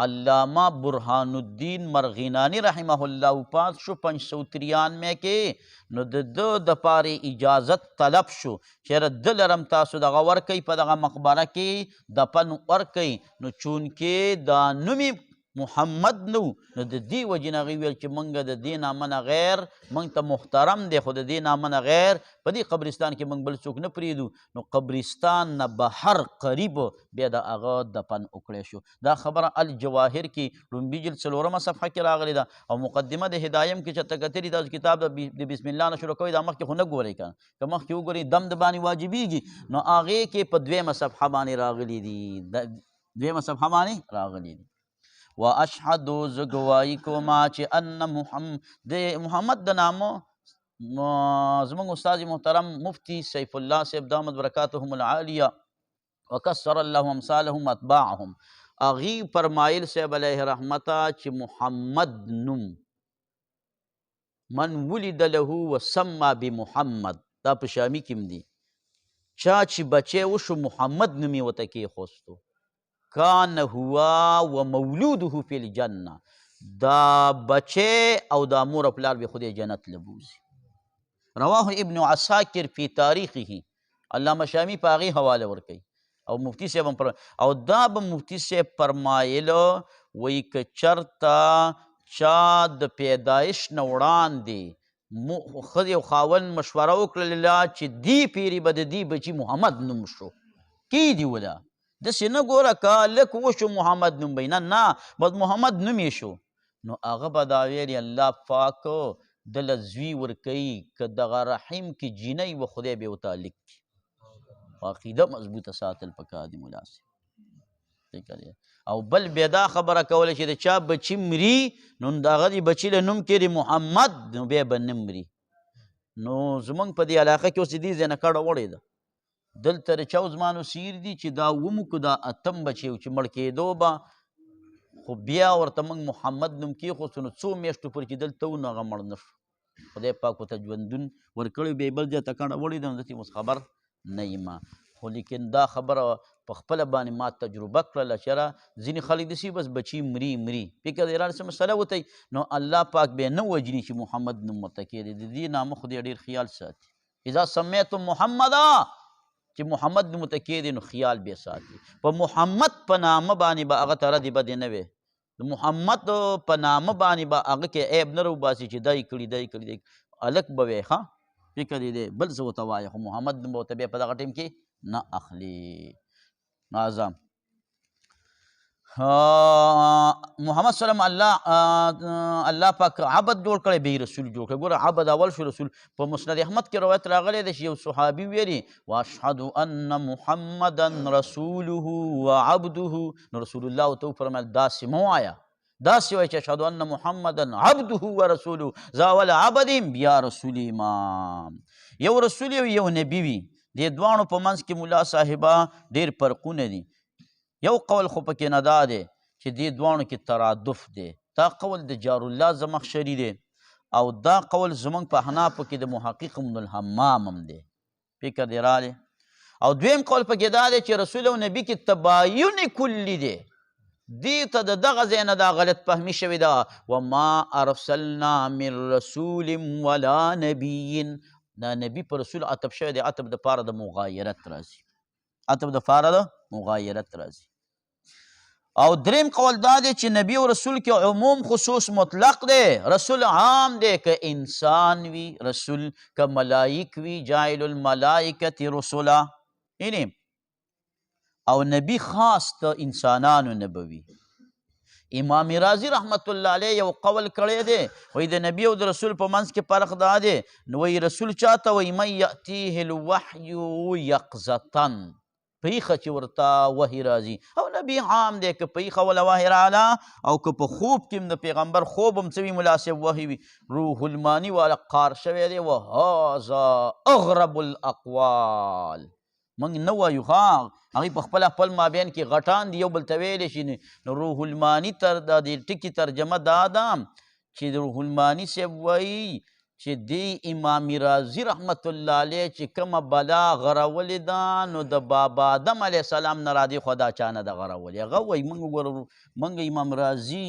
علامه برهان الدین مرغینانی رحمه الله وفات شو 593 کې نو د ده دپاره اجازت طلب شو چېرې ده لرم تاسو دغه ورکوئ په دغه مقبره کې دفن ورکوئ نو چونکې دا نوم محمد نو نو د دې وجې نه هغوی ویل چې موږ د دې نامه نه غیر موږ ته محترم دی خو د دې نامه نه غیر په دې قبرستان کې موږ بل څوک نه پرېږدو نو قبرستان نه بهر قریب بیا د هغه دفن وکړی شو. دا خبره الجواهر کې لومبي جلد 4مه صفحه کې راغلې ده او مقدمه د هدایم کې چې ته کتلي دا کتاب د بسم الله نه شروع کوئ دا مخکې خو نه ګورئ که که مخکې وګورئ دم د باندې واجبېږي نو هغې کې په 2مه صفحه باندې راغلي دي 2مه صفحه باندې راغلي دي. واشهد زه ګواهي کومه چې ان محمد د نامه زموږ استاد محترم مفتی سیف الله صاحب دامت برکاتهم العالیه وکسر الله امثالهم اتباعهم هغوی فرمایل صاحب علیه رحمته چې محمد نوم من ولد له وسمى بمحمد دا په شامي کې دی چا چې بچی وشو محمد نوم یې ورته کېښوستو کان هو و مولوده فی الجنه دا بچه او دا مور پلار به خدای جنت لبوزي. رواه ابن عساکر فی تاریخه علامه شامی په هغې حواله ورکوي او مفتی صاحب او دا به مفتی صاحب فرمایلو وایي که چرته چا د پیدایش نه وړاندې ښځې او خاوند مشوره وکړله چې دې پیرې به د دې بچي محمد نوم شو کیدي وله داسې نه ګوره که لږ وشو محمد نوم به نه بس محمد نوم یې شو نو هغه به دا ویلي الله پاک دله زوی ورکوي که دغه رحم کې جینۍ و خدای به ورته لیک کړي عقیده مضبوطه ساتل پکار دي ملا صاحب. او بل بیا دا خبره کوله چې د چا بچي مري نو د هغه د بچي له نوم کړي محمد نو بیا به نه مري. نو زمونږ په دې علاقه کې اوس د دې ځای نه کډه وړې ده دلته د چاو زمانو سیر دي چې دا ومو که دا اتم بچی و چې مړ کېدو به خو بیا ورته موږ محمد نوم کېښوستو نو څو میاشتو پورې چې دلته و نو هغه مړ نه شو خدای پاک ورته ژوندون ورکړی بیا یې بل ځای ته کډه وړې ده نو داسې اوس خبر نه یم خو لیکن دا خبره په خپله باندې ما تجربه کړله چې یاره ځینې خلک داسې بس بچي مري فکر دی څه مسله وتی نو الله پاک بیا نه وجني چې محمد نوم ورته کېدی د دې نامه خدای ډېر خیال ساتي اذا سمیتم محمدا چې محمد نوم ورته کېدی نو خیال بیا ساتي په محمد په نامه باندې به هغه ته ردې بدې نه وې د محمد په نامه باندې به هغه کې عیب نه روباسي چې دا یې کړي هلک به وی ښه فکر یې دی بل څه ورته وایه خو محمد نوم به ورته بیا په دغه ټایم کې نه اخلي. ناظم محمد صلی الله پاک عبد جوړ کړی به رسول جوړ کړی ګوره عبد اول شو رسول په مسند احمد کې روایت راغلی دی چې یو صحابي ویلي واشهد ان محمدا رسوله وعبده نو رسول الله ورته وفرمیل داسې مه وایه داسې وایه چې اشهد ان محمدا عبده ورسوله زه اول عبد یم بیا رسول امام یو رسول یو نبي وي دې دواړو په منځ کې ملا صاحبه ډېر فرقونه دي یو قول خو پکې نه دا دی چې دې دواړو کې ترادف دی دا قول د جارالله زمخشري دی او دا قول زموږ په احنافو کې د محقق ابن الحمام هم دی فکر دی رالی او دویم قول پکې دا دی چې رسول او نبي کې تباین کلی دی دې ته د دغه ځای نه دا غلط فهمي شوې ده وما ارسلنا من رسول ولا نبي دا نبي په رسول عطف شوی دی عطف د پاره د مغایرت راځي عطف د پاره د مغایرت راځي او دریم قول دا دی چې نبی او رسول کې عموم خصوص مطلق دی رسول عام دی که انسان وي رسول که ملائک وي جاعل الملائکة رسولا او نبی خاص ته انسانانو نبوي. امام رازی رحمت الله علیه یو قول کړی دی وایي د نبی او د رسول په منځ کې فرق دا دی نو وایي رسول چاته وایي من یأتیه الوحی یقظة پیښه چې ورته وحی راځي او نبی عام دی که پیښه وله وحی راله او که په خوب کې د پیغمبر خوب هم څه وي مناسب وحی وي روح المانی والا قار شوی دی وهذا اغرب الاقوال موږ نه وایو هغوی په خپل مابین کې غټان دي یو بل ته ویلی شي نو روح المانی د دې ټکي ترجمه دا ده چې روح المانی صاحب وایي چې دی امام رازی رحمت الله علیه چې کومه بلا غرولې ده نو د بابا آدم علیه السلام نه را دي خو دا چا نه ده غرولې هغه وایي موږ امام رازی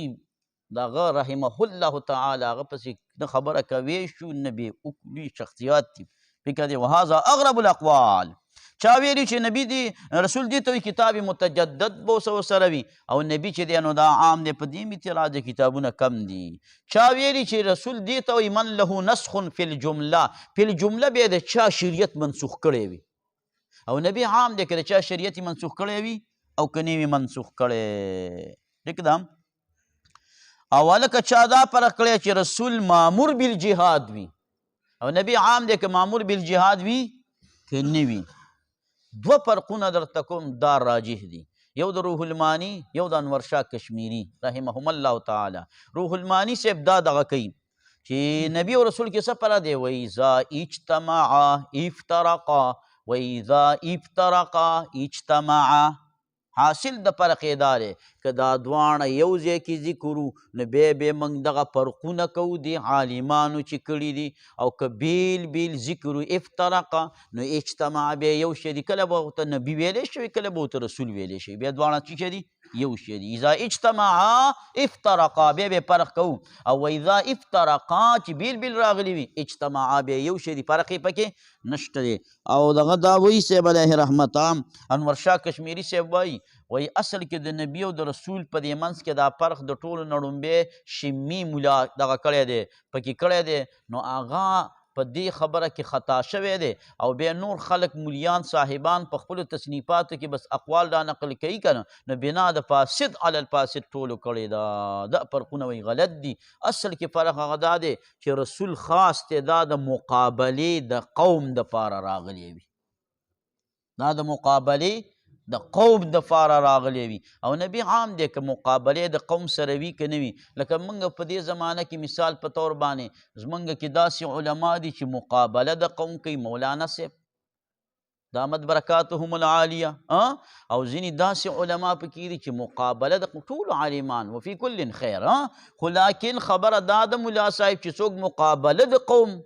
دغه رحمه الله تعالی هغه پسې نه خبره کوی شو نه بې شخصیات دي فکر دی وهذا اغرب الاقوال چا ویلي چې نبی دی رسول دی ته وایي کتاب متجدد به ورسره وي او نبی چې دی نو دا عام دی په دې هم اطلاع د کتابونه کم دي چا ویلي چې رسول دی ته وایي من له نسخ فی الجمله فی الجمله بیا د چا شریعت منسوخ کړی وي او نبی عام دی که د چا شریعت منسوخ کړی وي او که نه وي منسوخ کړی ټیک ده او هلکه چا دا فرق کړی چې رسول مامور بالجهاد وي او نبی عام دی که مامور بالجهاد وي که نه وي دوه فرقونه درته کوم دا راجح دي یو د روح المانی یو د انور شاه کشمیری رحمهم الله تعالی روح المانی صاحب دا دغه کوي چې نبی او رسول کې څه فرق دی وایي اذا اجتمعا افترقا و اذا افترقا اجتمعا حاصل د فرق یې دا دی که دا دواړه یو ځای کې ذکر نو بیا به موږ دغه فرقونه کوو د عالمانو چې کړي دي او که بیل بیل ذکر افترقه نو اجتماع بیا یو شی دي کله به ورته نبي ویلی شوي کله به ورته رسول ویلی شوي بیا دواړه څه شی دي یو شی دي اذا اجتمعا افترقا بیا به فرق کوو او اذا افترقا چې بیل بیل راغلي وي اجتماعا بیا یو شی دي فرق یې پکې نشته دی او دغه دا وایي صاحب علیه رحمت انور شاه کشمیری صاحب وایي اصل کې د نبی او د رسول په دې منځ کې دا فرق د ټولو نه ړومبی شمي ملا دغه کړی دی پکې کړی دی نو هغه په دې خبره کې خطا شوی دی او بیا نور خلک مولیان صاحبان په خپلو تصنیفاتو کې بس اقوال دا نقل کوي که نه نو بنا د فاسد علی الفاسد ټولو کړی دا دا فرقونه وایي غلط دي اصل کې فرق هغه دا دی چې رسول خاص دی دا د مقابلې د قوم دپاره راغلی وي دا د مقابلې د قوم دپاره راغلی وي او نبی عام دی که مقابلې د قوم سره وي که نه وي لکه موږ په دې زمانه کې مثال په طور باندې زموږ کې داسې علما دي چې مقابله د قوم کوي مولانا صاحب دامت برکاتهم العالیه او ځینې داسې علما پکې دي چې مقابله د ټولو عالمان وفي کل خیر خو لاکن خبره دا د ملا صاحب چې څوک مقابله د قوم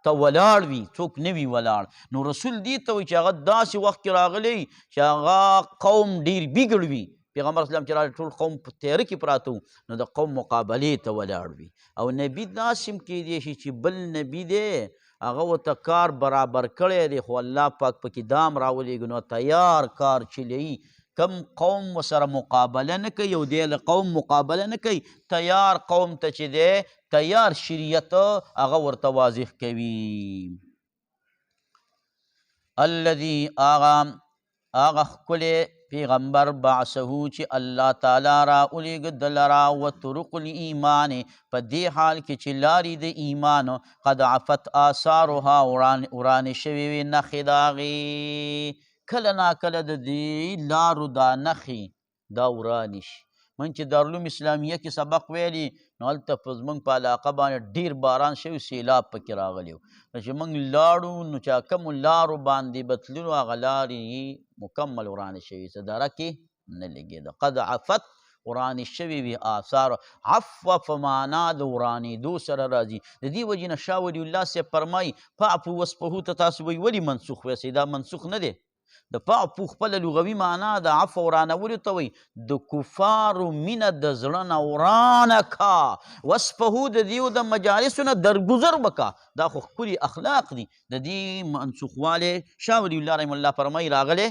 ته ولاړ وي څوک نه وي ولاړ نو رسول دې ته وایي چې هغه داسې وخت کې راغلی چې هغه قوم ډېر بګړ وي پیغمبر اسلام چې راغلی ټول قوم په تیاره کې پراته وو نو د قوم مقابلې ته ولاړ وي او نبي داسې هم کیدی شي چې بل نبي دی هغه ورته کار برابر کړی دی خو الله پاک پکې دام راولېږي نو تیار کار چلیي کم قوم سره مقابله نه کوي او دی له قوم مقابله نه کوي تیار قوم ته چې دی تیار شریعت هغه ورته واضح کوي الذي آغا ښکلی پیغمبر بعثه چې الله تعالی را اولیږه د لرا و طرق الایمان په دې حال کې چې لارې د ایمان قد عفت آثارها ورانې شوې وي نښې د هغې کله ناکله د دې لارو دا نښې دا ورانې شي من چې دارالعلوم اسلامیه کې سبق ویلي نو هلته په زموږ په علاقه باندې ډېر باران شوی سیلاب پکې راغلی و چې موږ لاړو نو چې کومو لارو باندې به تللو هغه لارې مکمل ورانې شوي څه دره کې نه لګېده قد عفت ورانې شوي وي آثار عفو په معنا د ورانېدو سره راځي د دې وجې نه شاه ولی الله صاحب فرمایي فاعفو واسفحو ته تاسو وایي ولې منسوخ ویسئ دا منسوخ نه دی د فاعفو خپله لغوي معنا د عفو ورانولو ته وایي د کفارو مینه د زړه نه ورانه کا واسفحو د دیو د مجالسو نه درګذر وکا دا خو ښکلي اخلاق دي د دې منسوخوالی شاه ولی الله رحم الله فرمایي راغلی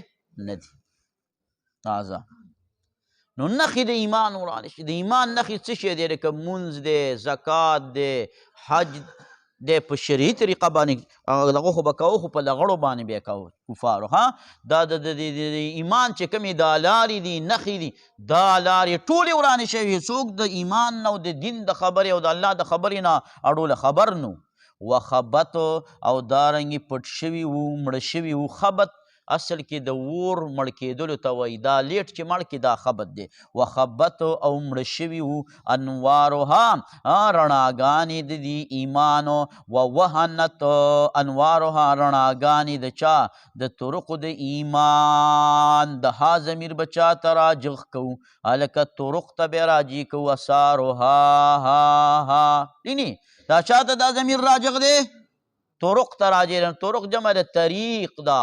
نه دي تازه نو نښې د ایمان ورانې شي د ایمان نښې څه شی دی لکه مونځ دی زکات دی حج دی په شرعي طریقه باندې دغه خو به کوو خو په لغړو باندې بیا کوو کفارو دا د ایمان چې کومې دا لارې دي نښې دي دا لارې ټولې ورانې شوي څوک د ایمان نه او د دین د خبرې او د الله د خبرې نه اړوله خبر نو وخبت او دارنګې پټ شوي وو مړه شوي وو خبت اصل کې د اور مړ کېدلو ته وایي دا لیټ چې مړ کې دا خبت دی وخبت او مړه شوي وو انوارها رڼاګانې د دې ایمان ووهنت انوارها رڼاګانې د چا د طرقو د ایمان د ها ضمیر به چا ته راجغ کوو هلکه طرق ته بیا راجي کوو اثارها ها دا چا ته دا ضمیر راجغ دی طرق ته راجي طرق جمع د طریق دا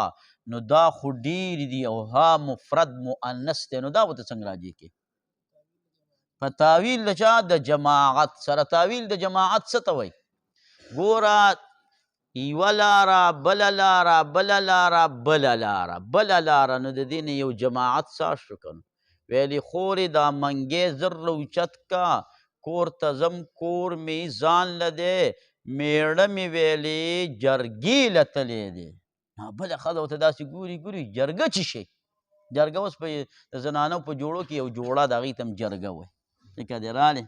نو دا خو ډېر دي او ها مفرد مؤنث دی نو دا ورته څنګه راجع کې په تاویل د چا د جماعت سره تاویل د جماعت څه ته وایي ګوره یوه لاره بله لاره بله لاره بله لاره بله لاره نو د دې نه یو جماعت سا شو که ویلې خورې دا منګی زر راوچت کا کور ته ځم کور مې ځان له دی میړه مې ویلې جرګې له تلی دی بله ښځه ورته داسې ګوري جرګه څه شی جرګه اوس په د زنانو په جوړو کې یو جوړه د هغې ته هم جرګه وایي فکر دې رالی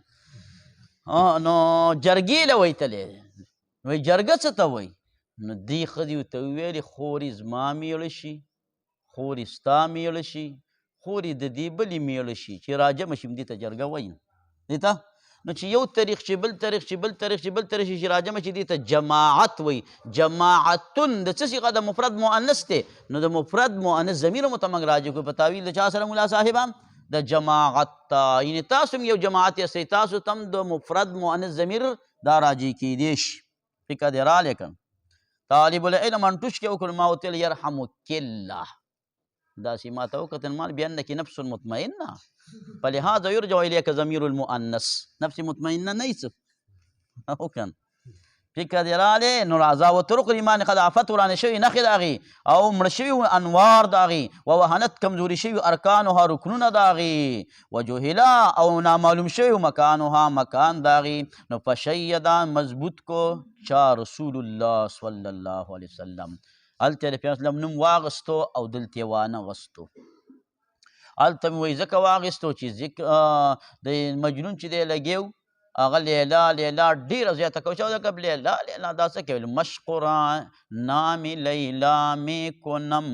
نو جرګې له ویتلی دی وایي جرګه څه ته وایي نو دې ښځې ورته وویلې خورې زما میړه شي خورې ستا میړه شي خورې د دې بلې میړه شي چې راجمه شي دې ته جرګه وایي دې ته نو چې یو تاریخ چې بل تاریخ چې بل تاریخ چې بل تاریخ چې راجمه شي دې ته جماعت وایي جماعتون د څه صيغه د مفرد مؤنث دی نو د مفرد مؤنث ضمیر مو ته موږ راجع کړو په تاویل د چا سره مولا صاحبه د جماعت ته یعنې تاسو هم یو جماعت یاستئ تاسو ته هم د مفرد مؤنث ضمیر دا راجع کیدی شي فکر دې رالی که طالب العلم انټوش کې وکړو ما ورته ویل یرحمک الله داسې ما ته وکتل مال بأنک نفس مطمئنه فلهذا یرجع الیک ضمیر المؤنث نفس مطمئنه نه څه او که فکر دې رالی نو راځه وطرق الایمان قد عفت ورانې شوي نښې د هغې او مړه شوي انوار د هغې ووهنت کمزوري شوي ارکانها رکنونه د هغې وجهلا او نامعلوم شوي مکانها مکان د هغې نو فشیدا مضبوط کو چا رسول الله صلی الله علیه وسلم هلته د پیغمبر اسلام نوم واغستو او دلته یې وانغستو هلته مې وایي ځکه واغستو چې د مجنون چې دی لګیو هغه لیلا لیلا ډېره زیاته کوي چې ځکه لیلا لیلا دا څه کوي مشقرا نام لیلا می کنم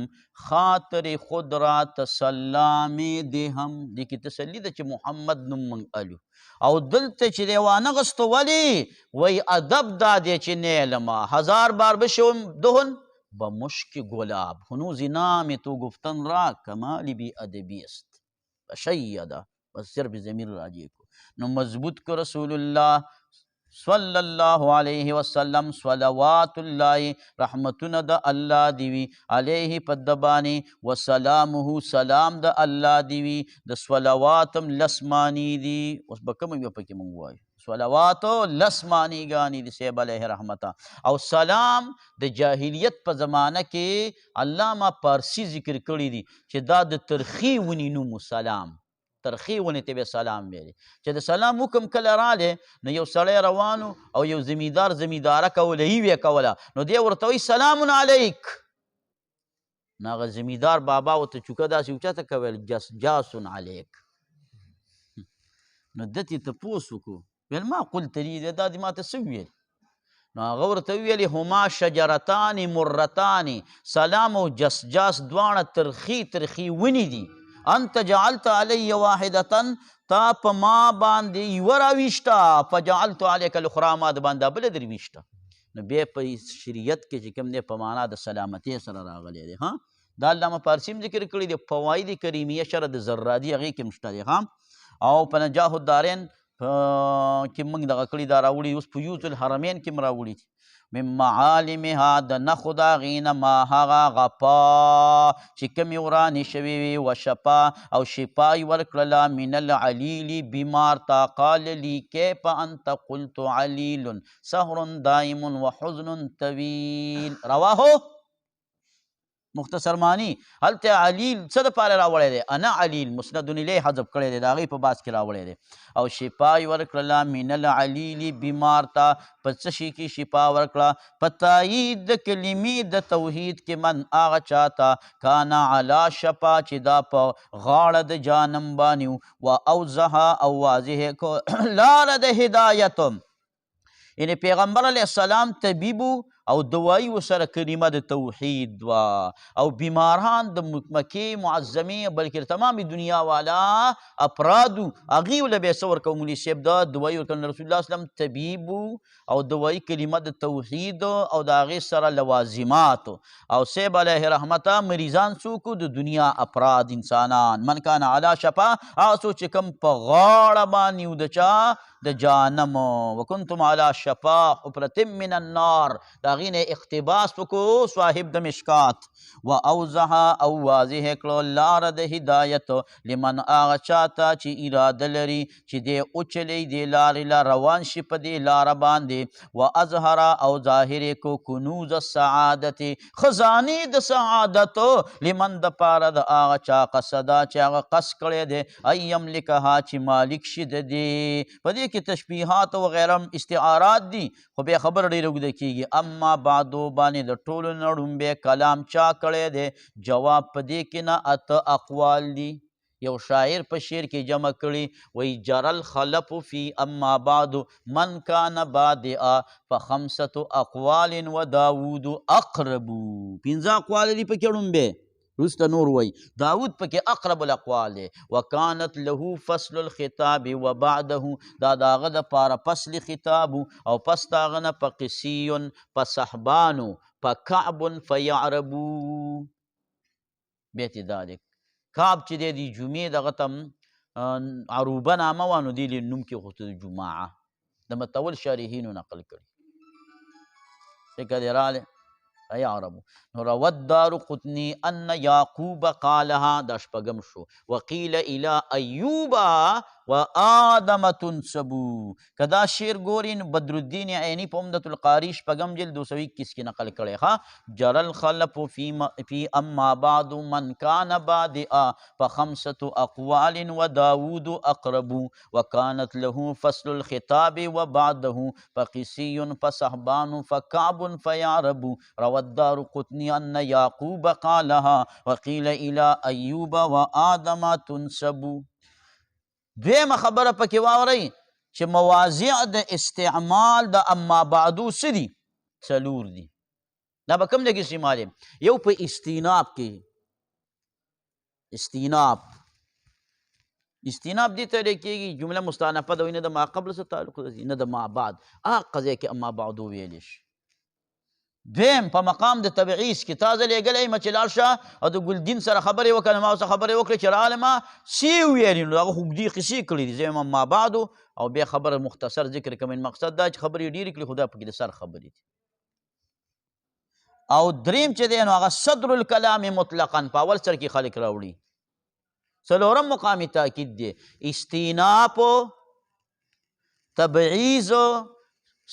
خاطر خود را تسلامی دی هم دې کې تسلي ده چې محمد نوم موږ الو او دلته چې دی وانغستو ولې وایي ادب دا دی چې نیلما هزار بار بشوم دهن با مشک گلاب هنوز نام تو گفتن را کمالی بی ادبی است شیده بس صرف ضمیر راجع کو نو مضبوط کو رسول الله صلی الله علیه وسلم صلوات الله رحمتونه د الله دیوی علیه پدبانی وسلامه سلام د الله دیوی د صلواتم لسمانی دی اوس به کوم یو پکې مونږ وایو صلواتو لسمانی گانی دی سیب علیہ رحمتا او سلام د جاہلیت په زمانه کې علامه پارسی ذکر کړی دی چې دا د ترخی ونی نومو سلام ترخی ونی ته به سلام ویلی چې د سلام حکم کله رالی نو یو سړی روانو او یو زمیندار زمینداره کوله یوې کوله نو دی ورته وایي سلام علیک نو هغه زمیندار بابا ورته چوکه داسې اوچته کویل جاس علیک نو ده ترې تپوس وکړو ویل ما قلت لي دا دې ماته څه ویل نو هغه ورته ویلې هما شجرتان مرتان سلام او جسجاس دواړه ترخي ترخي ونې دي انت جعلت علی واحدة تا په ما باندې یوه راویشته فجعلت علیک الاخرى ما د باندې بله در ویشته نو بیا په شریعت کې چې کوم دی په معنا د سلامتۍ سره راغلی دی ها دا علامه پارسي هم ذکر کړي دی فواید کریمیه شرح د زرادي هغې کې هم شته دی ها او په نجاح الدارین کې موږ دغه کړي دا راوړي اوس په یوز الحرمین کې هم راوړي من معالمها د نښو د هغې نه ما هغه غپا چې کومې ورانې شوې وي و شفا او شفا یې ورکړله من العلیل بیمار تا قال لي کیف انت قلت علیل سهر دائم وحزن طویل رواه مختصر معنی هلته علیل څه دپاره راوړی دی انا علیل مسند الیه حذف کړی دی د هغې په باس کې راوړی دی او شفا یې ورکړله من العلیل بیمار ته په څه شي کې شفا ورکړه په تایید د کلمې د توحید کې من هغه چاته کانا علا شفا چې دا په غاړه د جانم باندې و اوضحه او واضح کو لاره د هدایت یعنی پیغمبر علیه السلام طبیبو او دوایی ورسره کلمه د توحید وا او بیماران د مکې معظمې بلکې تمام دنیا والا افرادو هغې له به یې څه ورکوه مولي صاحب دا دوایی ورکړه رسول الله وسلم طبیبو او دوایی کلمه د توحید او د هغې سره لوازمات او صاحب علیه رحمته مریضان څوک د دنیا افراد انسانان من کان علی شفا هغه څوک چې کوم په غاړه باندې و د چا د جهنم وکنتم علی شفا حفرة من النار د هغې نه اقتباس وکړو صاحب د مشکات و اوضح او واضح کړو لاره د هدایت لمن هغه چاته چې اراده لري چې دی اوچلی دې لارې له روان شي په دې لاره باندې و اظهر او ظاهر کو کنوز السعادت خزانې د سعادت لمن د پاره د هغه چا قصده چې هغه قصد کړی دی ان یملکها چې مالک شي د دې په دې کې تشبیحات وغیره استعارات دي خو بیا خبره ډېره اوږده کېږي اما بعدو باندې د ټولو نه ړومبی کلام چا کړی دی جواب په دې کې نه اته اقوال دي یو شاعر په شعر کې جمع کړي وی جرل خلف فی اما بعد من کان بادئا فخمسة اقوال و داود اقرب پنځه اقوال دي پکې ړومبی وروسته نور وی داود پکې اقرب الاقوال دی وکانت له فصل الخطاب و بعده دا د هغه دپاره فصل خطاب او پس د هغه نه په قسیون په صحبانو په کعب فیعربو بیت دالک کعب چې دی د جمعې دغه ته عروبه نامه وه نو دې نوم کې خو د جماعه د متول شارحینو نقل کړي فکر دې رالی فیعربو نو روى الدارقطني ان یعقوب قالها دا شپږم شو وقیل الى ایوب و آدم تنسبو که دا شعر ګوري نو بدرالدین عینی په عمدة القاری شپږم جلد 221 کې نقل کړی ښه جرى الخلف فی اما بعد من کان بادئا فخمسة اقوال و داود اقرب وکانت له فصل الخطاب و بعده فقسی فصحبان فکعب فیعرب روى الدارقطني ان یعقوب قالها وقیل الى ایوب و آدم تنسب دویمه خبره پکې واورئ چې مواضع د استعمال د اما بعدو څه دي څلور دي دا به کوم ځای کې استعمال یو په استیناب کې استیناب دې ته ویل کېږي جمله مستانفه ده نه د ما قبل څه تعلق لري نه د ما بعد هغه ځای کې اما بعدو ویلی شي دویم په مقام د تبعیض کې تازه لېږلی یم چې لاړ شه او د ګلدین سره خبرې وکړه ما ورسره خبرې وکړې چې راغلی ما سی ویلي نو هغه اوږدې قصې کړي دي زه یم ما بعدو او بیا خبره مختصر ذکر کوم مقصد دا چې خبرې ډېرې کړي خو دا پکې د سر خبرې دي او دریم چې دی نو هغه صدر الکلام مطلقا په اول سر کې خلک راوړي څلورم مقام تاکید دی استیناف تبعیض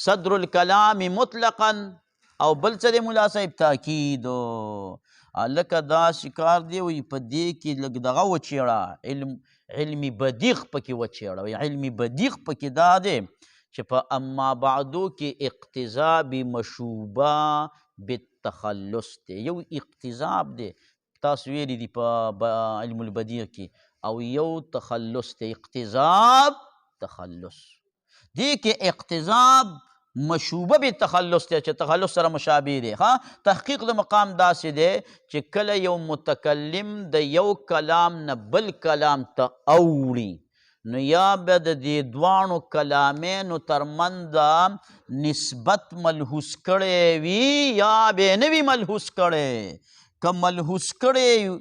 صدر الکلام مطلقا او بل څه دی ملا صاحب تاکید لکه دا شکار دی وی په دې کې لږ دغه وچېړه علمي بدیغ پکې وچېړه علمي بدیغ پکې دا دی چې په اما بعدو کې اقتضاب مشوبه بالتخلص دی یو اقتضاب دی تاسو ویلی دی په علم البدیغ کې او یو تخلص دی اقتضاب تخلص دې کې اقتضاب مشوبه به تخلص دی چې تخلص سره مشابه دی تحقیق د مقام داسې دی چې کله یو متکلم د یو کلام نه بل کلام ته اوړي نو یا به د دې دواړو کلامینو ترمنځ نسبت ملحوظ کړی وي یا به نه وي ملحوظ کړی که ملحوظ کړی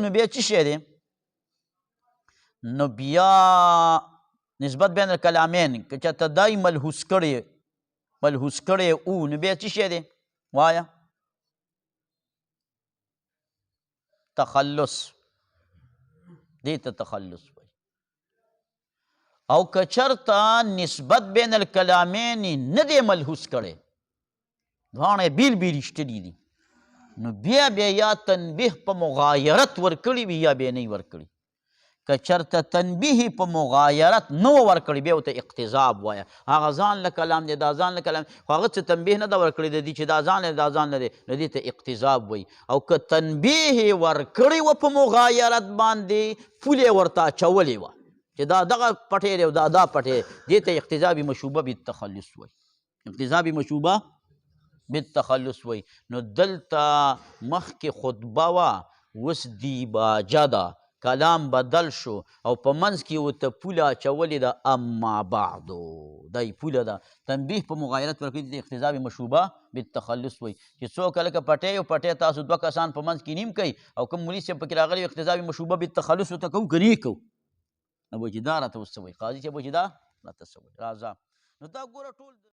نو بیا څه شی دی نو بیا نسبت بین الکلامین که چاته دای ملحوظ کړی او نو بیا څه شی دی وایه تخلص دې ته تخلص وایي او که چرته نسبت بین الکلامین نه دی ملحوظ کړی دواړه بیل رښتلي دي نو بیا یا تنبیه په مغایرت ورکړي وي یا بیا نه ورکړي که چرته تنبیه په مغایرت نه ورکړي بیا ورته اقتضاب وایه هغه ځان له کلام دی دا ځان له کلام خو هغه څه تنبیه نه ده ورکړې د دې چې دا ځان دی دا ځان نه دی نو دې ته اقتضاب وایي او که تنبیه ورکړې وه په مغایرت باندې پولې ورته اچولې وه چې دا دغه پټی دی او دا پټی دې ته اقتضاب مشوبه بالتخلص وایي اقتضاب مشوبه بالتخلص وایي نو دلته مخکې خطبه وه اوس دیباجه ده کلام بدل شو او په منځ کې ورته پوله اچولې ده اما بعدو دا یې پوله ده تنبیه په مغایرت ورکوي د اقتضاب مشوبه بالتخلص وایي چې څوک هلکه پټی او پټی تاسو دوه کسان په منځ کې نیم کوي او کوم مولي صاحب پکې راغلی اقتضاب مشوبه بالتخلص ورته کوو که نه کوو نو به چې دا راته اوس څه وایي قاضي صاحب به چې دا راته څه وایي راځه نو دا ګوره ټول